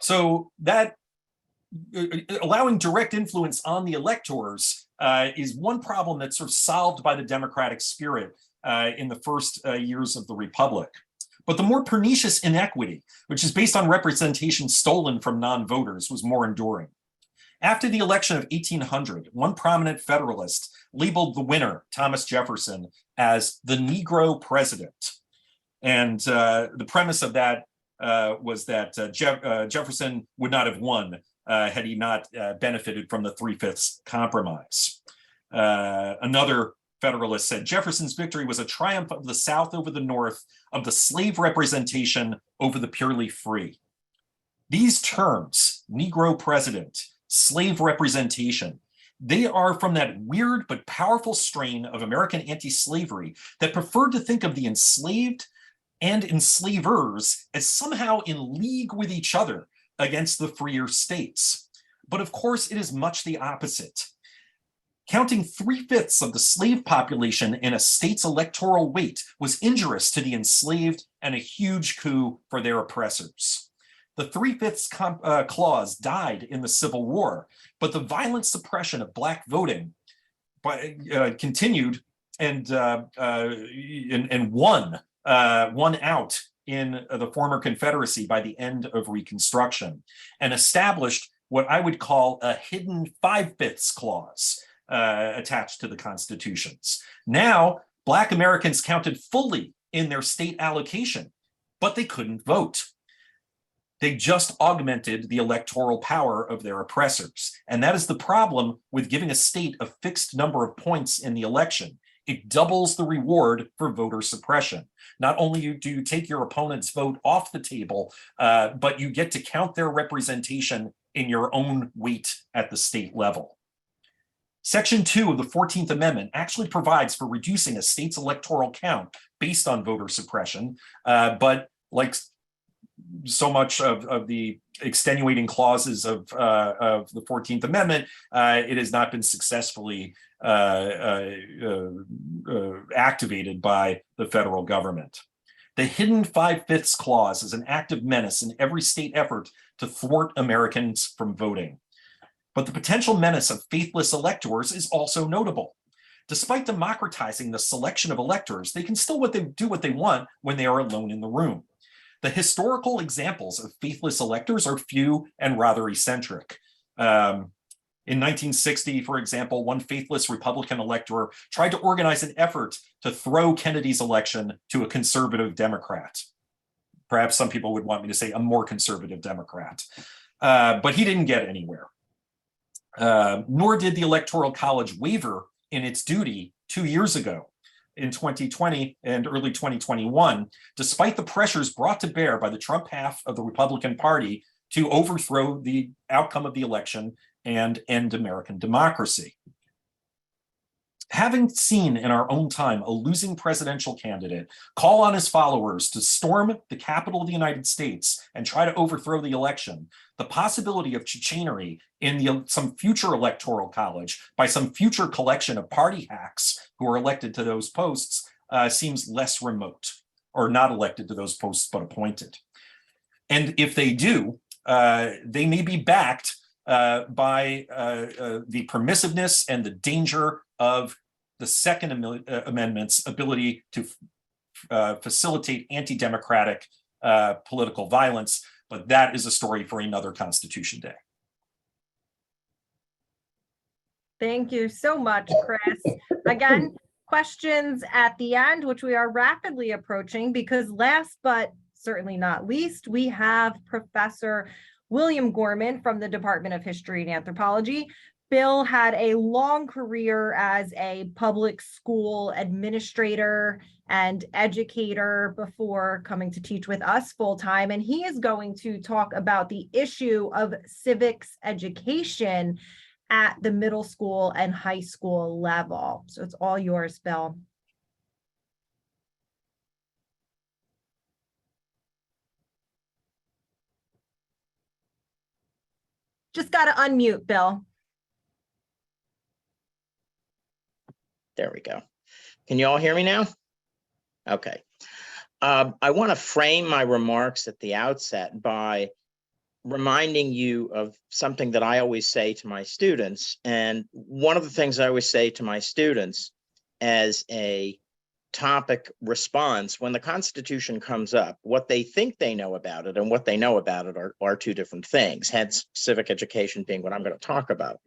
So that allowing direct influence on the electors is one problem that's sort of solved by the democratic spirit in the first years of the Republic. But the more pernicious inequity, which is based on representation stolen from non-voters, was more enduring. After the election of 1800, one prominent Federalist labeled the winner, Thomas Jefferson, as the Negro president. And the premise of that was that Jefferson would not have won had he not benefited from the 3/5 compromise. Another Federalist said Jefferson's victory was a triumph of the South over the North, of the slave representation over the purely free. These terms, Negro president, slave representation, they are from that weird but powerful strain of American anti-slavery that preferred to think of the enslaved and enslavers as somehow in league with each other against the freer states. But of course, it is much the opposite. Counting 3/5 of the slave population in a state's electoral weight was injurious to the enslaved and a huge coup for their oppressors. The 3/5 clause died in the Civil War, but the violent suppression of Black voting continued and won out in the former Confederacy by the end of Reconstruction, and established what I would call a hidden 5/5 clause attached to the constitutions. Now, Black Americans counted fully in their state allocation, but they couldn't vote. They just augmented the electoral power of their oppressors. And that is the problem with giving a state a fixed number of points in the election. It doubles the reward for voter suppression. Not only do you take your opponent's vote off the table, but you get to count their representation in your own weight at the state level. Section 2 of the 14th Amendment actually provides for reducing a state's electoral count based on voter suppression, but like so much of the extenuating clauses of the 14th Amendment, it has not been successfully activated by the federal government. The hidden 5/5 clause is an active menace in every state effort to thwart Americans from voting. But the potential menace of faithless electors is also notable. Despite democratizing the selection of electors, they can still do what they want when they are alone in the room. The historical examples of faithless electors are few and rather eccentric. In 1960, for example, one faithless Republican elector tried to organize an effort to throw Kennedy's election to a conservative Democrat. Perhaps some people would want me to say a more conservative Democrat, but he didn't get anywhere. Nor did the Electoral College waver in its duty 2 years ago in 2020 and early 2021, despite the pressures brought to bear by the Trump half of the Republican Party to overthrow the outcome of the election and end American democracy. Having seen in our own time a losing presidential candidate call on his followers to storm the Capitol of the United States and try to overthrow the election, the possibility of chicanery in some future electoral college by some future collection of party hacks who are elected to those posts seems less remote, or not elected to those posts, but appointed. And if they do, they may be backed by the permissiveness and the danger of the Second Amendment's ability to facilitate anti-democratic political violence, but that is a story for another Constitution Day. Thank you so much, Chris. Again, questions at the end, which we are rapidly approaching, because last but certainly not least, we have Professor William Gorman from the Department of History and Anthropology. Bill had a long career as a public school administrator and educator before coming to teach with us full time. And he is going to talk about the issue of civics education at the middle school and high school level. So it's all yours, Bill. Just got to unmute, Bill. There we go. Can you all hear me now? Okay. I want to frame my remarks at the outset by reminding you of something that I always say to my students. And one of the things I always say to my students as a topic response when the Constitution comes up, what they think they know about it and what they know about it are two different things, hence civic education being what I'm going to talk about.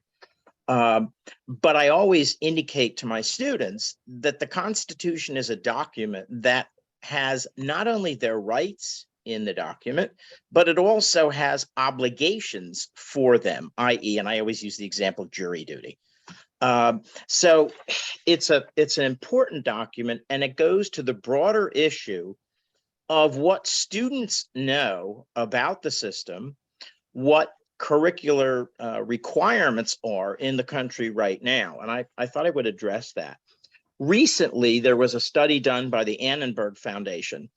But I always indicate to my students that the Constitution is a document that has not only their rights in the document, but it also has obligations for them, i.e., and I always use the example of jury duty. So it's an important document, and it goes to the broader issue of what students know about the system, what curricular requirements are in the country right now. And I thought I would address that. Recently, there was a study done by the Annenberg Foundation,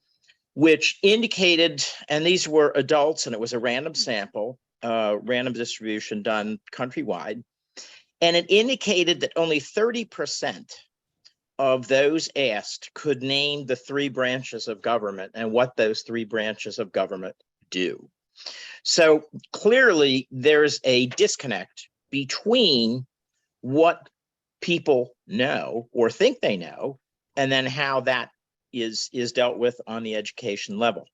which indicated, and these were adults, and it was a random sample, random distribution done countrywide, and it indicated that only 30% of those asked could name the three branches of government and what those three branches of government do. So clearly there's a disconnect between what people know or think they know, and then how that is dealt with on the education level.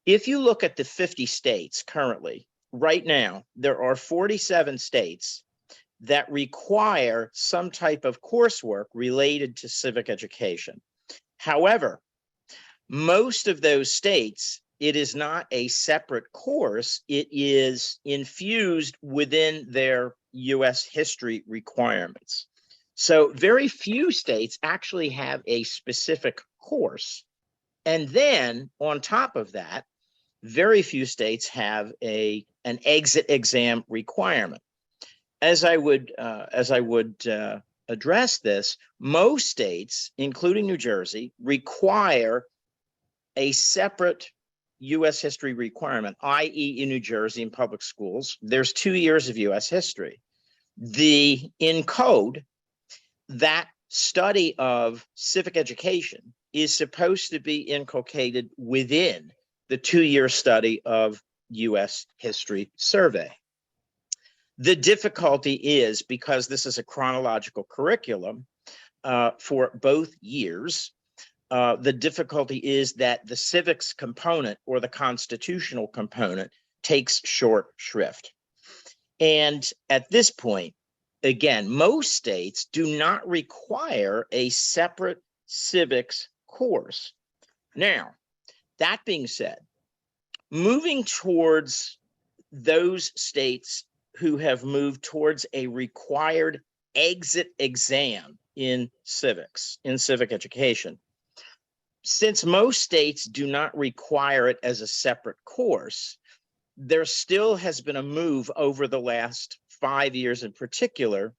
If you look at the 50 states currently, right now, there are 47 states that require some type of coursework related to civic education. However, most of those states it is not a separate course. It is infused within their U.S. history requirements. So very few states actually have a specific course. And then on top of that, very few states have an exit exam requirement. As I would address this, most states, including New Jersey, require a separate U.S. history requirement, i.e. in New Jersey in public schools, there's 2 years of U.S. history. In code, that study of civic education is supposed to be inculcated within the 2-year study of U.S. history survey. The difficulty is, because this is a chronological curriculum for both years, the difficulty is that the civics component or the constitutional component takes short shrift. And at this point, again, most states do not require a separate civics course. Now, that being said, moving towards those states who have moved towards a required exit exam in civics, in civic education, since most states do not require it as a separate course, there still has been a move over the last 5 years in particular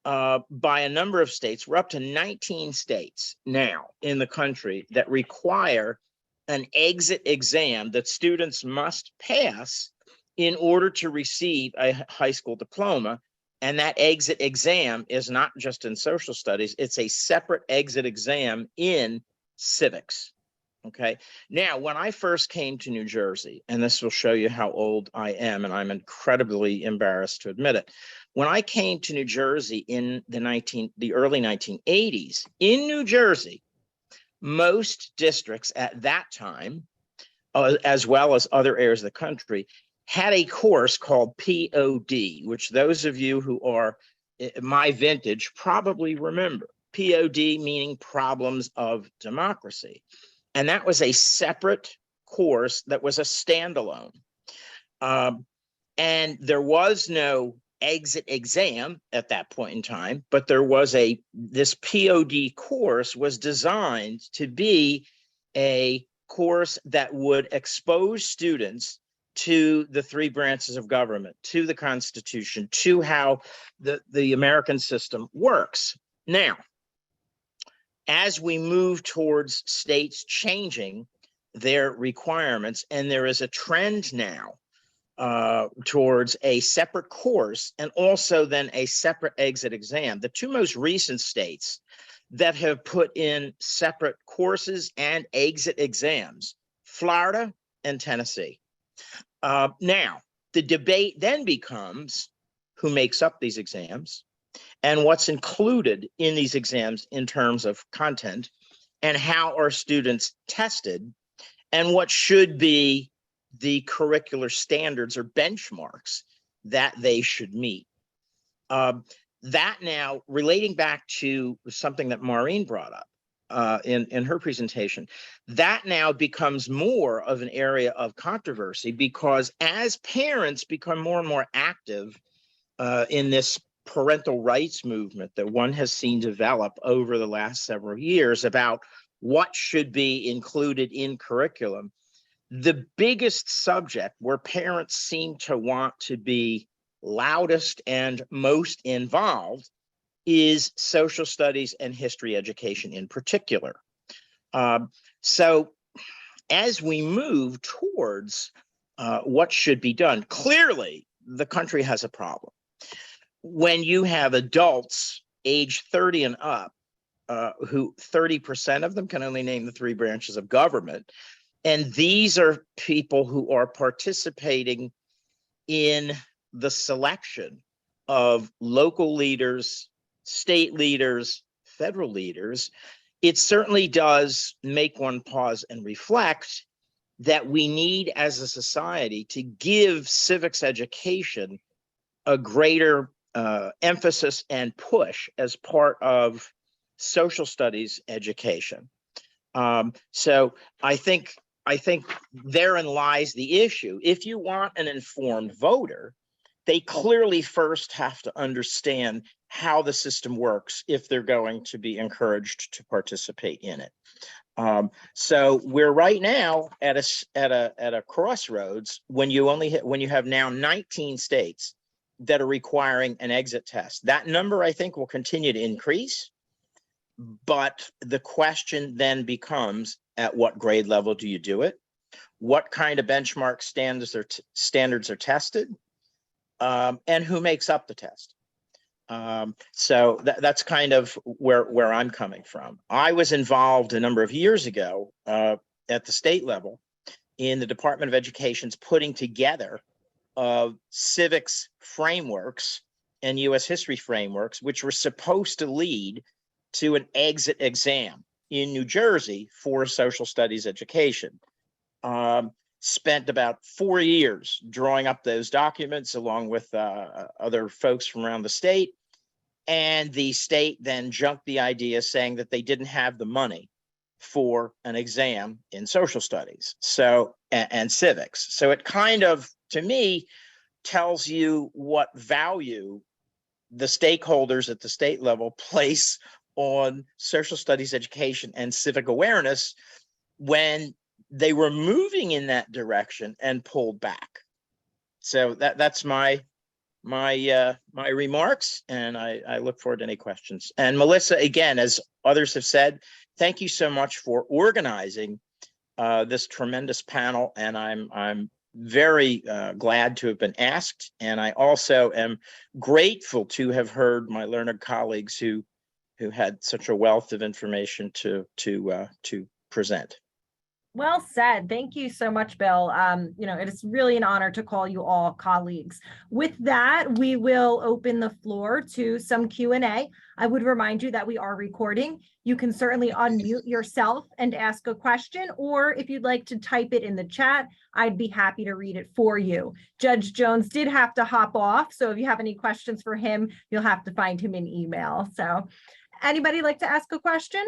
by a number of states. We're up to 19 states now in the country that require an exit exam that students must pass in order to receive a high school diploma. And that exit exam is not just in social studies, it's a separate exit exam in civics. Okay. Now, when I first came to New Jersey, and this will show you how old I am, and I'm incredibly embarrassed to admit it. When I came to New Jersey in the early 1980s, in New Jersey, most districts at that time, as well as other areas of the country, had a course called POD, which those of you who are my vintage probably remember. POD meaning Problems of Democracy. And that was a separate course that was a standalone. And there was no exit exam at that point in time, but there was this POD course was designed to be a course that would expose students to the 3 branches of government, to the Constitution, to how the American system works. Now, as we move towards states changing their requirements, and there is a trend now towards a separate course and also then a separate exit exam. The 2 most recent states that have put in separate courses and exit exams, Florida and Tennessee. Now, the debate then becomes who makes up these exams and what's included in these exams in terms of content, and how are students tested, and what should be the curricular standards or benchmarks that they should meet. That now, relating back to something that Maureen brought up in her presentation, that now becomes more of an area of controversy, because as parents become more and more active in this parental rights movement that one has seen develop over the last several years about what should be included in curriculum, the biggest subject where parents seem to want to be loudest and most involved is social studies and history education in particular. So as we move towards what should be done, clearly the country has a problem. When you have adults age 30 and up, who 30% of them can only name the 3 branches of government, and these are people who are participating in the selection of local leaders, state leaders, federal leaders, it certainly does make one pause and reflect that we need as a society to give civics education a greater emphasis and push as part of social studies education. So I think I think therein lies the issue. If you want an informed voter, they clearly first have to understand how the system works if they're going to be encouraged to participate in it. So we're right now at a crossroads when you have now 19 states that are requiring an exit test. That number, I think, will continue to increase. But the question then becomes, at what grade level do you do it? What kind of benchmark standards are tested? And who makes up the test? So that's kind of where I'm coming from. I was involved a number of years ago at the state level in the Department of Education's putting together civics frameworks and U.S. history frameworks, which were supposed to lead to an exit exam in New Jersey for social studies education. Spent about 4 years drawing up those documents along with other folks from around the state. And the state then junked the idea, saying that they didn't have the money for an exam in social studies and civics. So it kind of, to me, tells you what value the stakeholders at the state level place on social studies education and civic awareness when they were moving in that direction and pulled back. So that's my remarks, and I look forward to any questions. And Melissa, again, as others have said, thank you so much for organizing this tremendous panel, and I'm very glad to have been asked. And I also am grateful to have heard my learned colleagues who had such a wealth of information to present. Well said. Thank you so much, Bill. It is really an honor to call you all colleagues. With that, we will open the floor to some Q&A. I would remind you that we are recording. You can certainly unmute yourself and ask a question, or if you'd like to type it in the chat, I'd be happy to read it for you. Judge Jones did have to hop off, so if you have any questions for him, you'll have to find him in email. So anybody like to ask a question?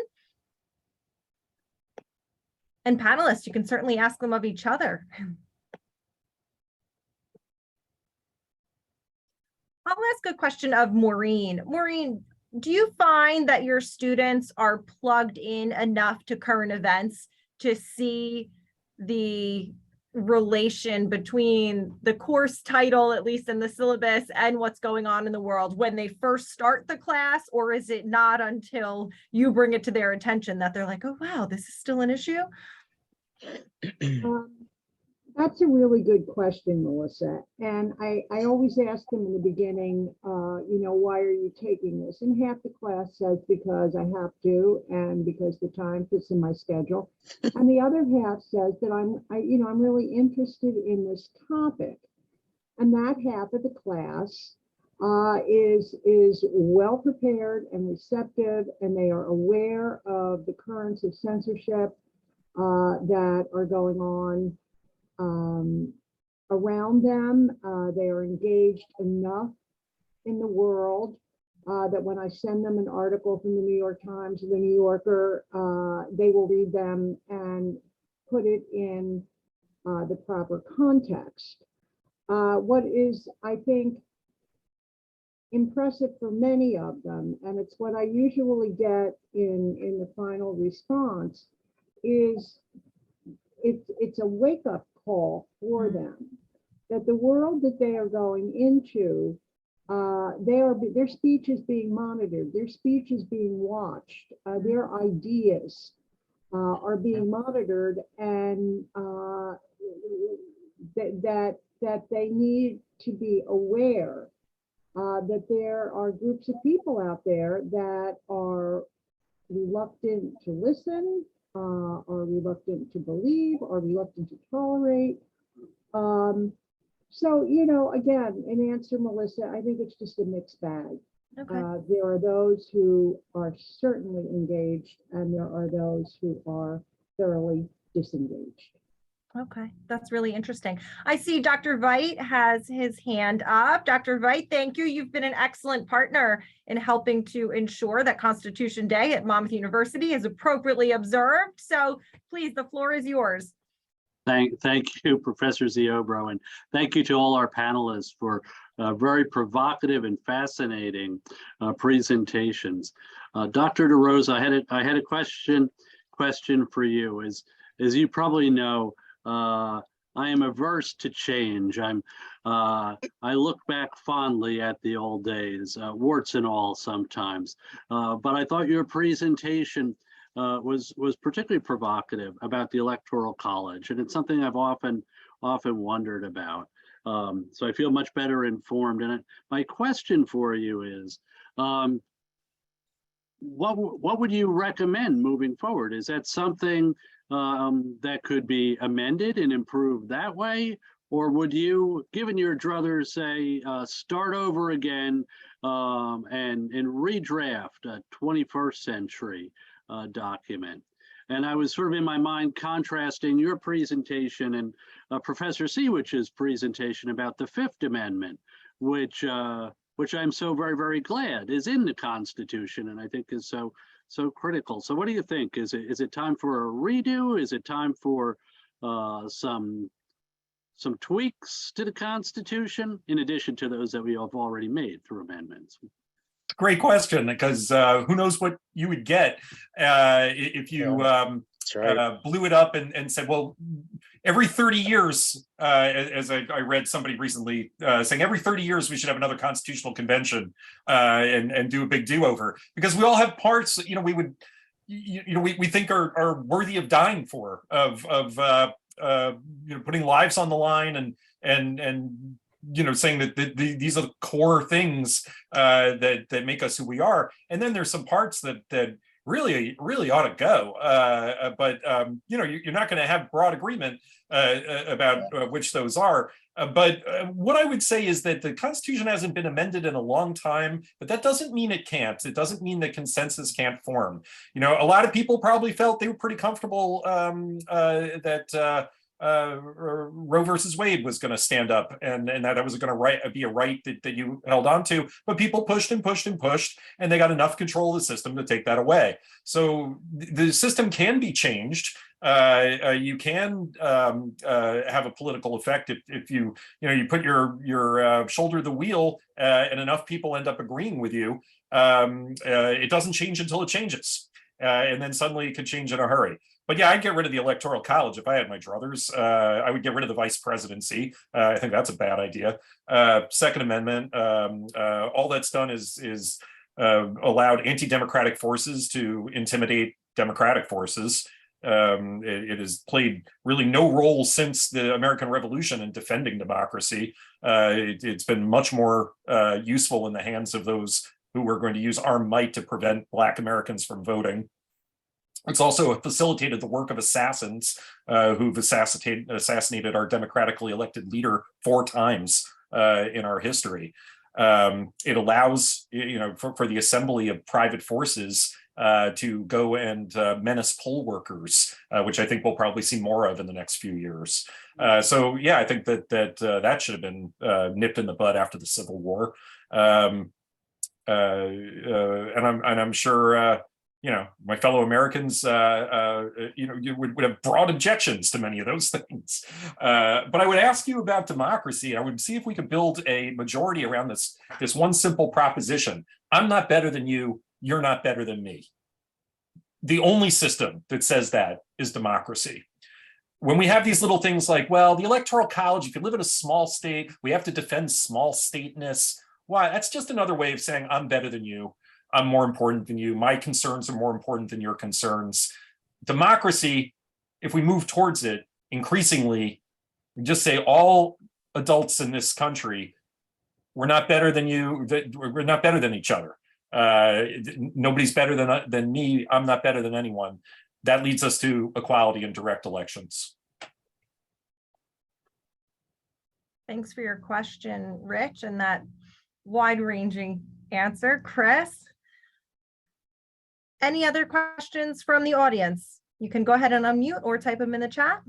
And panelists, you can certainly ask them of each other. I'll ask a question of Maureen. Maureen, do you find that your students are plugged in enough to current events to see the relation between the course title, at least in the syllabus, and what's going on in the world when they first start the class? Or is it not until you bring it to their attention that they're like, oh, wow, this is still an issue? That's a really good question, Melissa. And I always ask them in the beginning, why are you taking this? And half the class says because I have to, and because the time fits in my schedule. And the other half says that I'm really interested in this topic. And that half of the class is well prepared and receptive, and they are aware of the currents of censorship that are going on around them. They are engaged enough in the world that when I send them an article from the New York Times or the New Yorker, they will read them and put it in the proper context. What is, I think, impressive for many of them, and it's what I usually get in the final response, is it's a wake-up call for them that the world that they are going into, their speech is being monitored, their speech is being watched, their ideas are being monitored, and that they need to be aware that there are groups of people out there that are reluctant to listen, are reluctant to believe, are reluctant to tolerate. So, again, in answer, Melissa, I think it's just a mixed bag. Okay. There are those who are certainly engaged, and there are those who are thoroughly disengaged. Okay, that's really interesting. I see Dr. Veit has his hand up. Dr. Veit, thank you. You've been an excellent partner in helping to ensure that Constitution Day at Monmouth University is appropriately observed. So please, the floor is yours. Thank you, Professor Ziobro, and thank you to all our panelists for very provocative and fascinating presentations. Dr. DeRosa, I had a question for you. As you probably know, I am averse to change. I look back fondly at the old days, warts and all sometimes. But I thought your presentation was particularly provocative about the Electoral College, and it's something I've often wondered about. So I feel much better informed. And my question for you is, what would you recommend moving forward? Is that something that could be amended and improved that way? Or would you, given your druthers, say, start over again and redraft a 21st century document? And I was sort of in my mind contrasting your presentation and Professor Sewich's presentation about the Fifth Amendment, which I'm so very, very glad is in the Constitution, and I think is so critical. So what do you think? Is it time for a redo? Is it time for some tweaks to the Constitution, in addition to those that we have already made through amendments? Great question, because who knows what you would get if you blew it up and said, well, every 30 years, as I read somebody recently saying, every 30 years we should have another constitutional convention and do a big do-over, because we all have parts that we think are worthy of dying for, of putting lives on the line and saying that these are the core things that make us who we are. And then there's some parts that really ought to go. But you're not going to have broad agreement about which those are. But what I would say is that the Constitution hasn't been amended in a long time, but that doesn't mean it can't. It doesn't mean that consensus can't form. A lot of people probably felt they were pretty comfortable that Roe versus Wade was going to stand up and that was going to be a right that you held on to, but people pushed and pushed and pushed, and they got enough control of the system to take that away. So the system can be changed. You can have a political effect if you put your shoulder to the wheel and enough people end up agreeing with you. It doesn't change until it changes, and then suddenly it could change in a hurry. But yeah, I'd get rid of the Electoral College if I had my druthers. I would get rid of the vice presidency. I think that's a bad idea. Second Amendment, all that's done is allowed anti-democratic forces to intimidate democratic forces. It has played really no role since the American Revolution in defending democracy. It's been much more useful in the hands of those who are going to use armed might to prevent Black Americans from voting. It's also facilitated the work of assassins who've assassinated our democratically elected leader 4 times in our history. It allows, for the assembly of private forces to go and menace poll workers, which I think we'll probably see more of in the next few years. So yeah, I think that should have been nipped in the bud after the Civil War, and I'm sure. My fellow Americans, you would have broad objections to many of those things. But I would ask you about democracy. I would see if we could build a majority around this one simple proposition. I'm not better than you. You're not better than me. The only system that says that is democracy. When we have these little things like, well, the Electoral College, if you live in a small state, we have to defend small stateness. Why? That's just another way of saying I'm better than you. I'm more important than you. My concerns are more important than your concerns. Democracy, if we move towards it increasingly, we just say all adults in this country, we're not better than you. We're not better than each other. Nobody's better than me. I'm not better than anyone. That leads us to equality in direct elections. Thanks for your question, Rich, and that wide-ranging answer. Chris? Any other questions from the audience? You can go ahead and unmute or type them in the chat.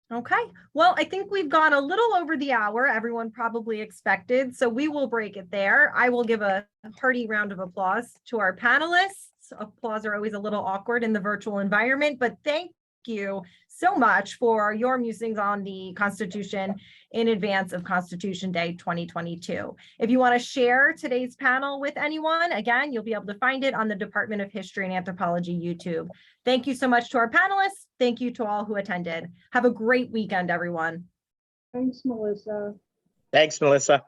Okay, well, I think we've gone a little over the hour everyone probably expected, so we will break it there. I will give a hearty round of applause to our panelists. Applause are always a little awkward in the virtual environment, but thank thank you so much for your musings on the Constitution in advance of Constitution Day 2022. If you want to share today's panel with anyone, again, you'll be able to find it on the Department of History and Anthropology YouTube. Thank you so much to our panelists. Thank you to all who attended. Have a great weekend, everyone. Thanks, Melissa. Thanks, Melissa.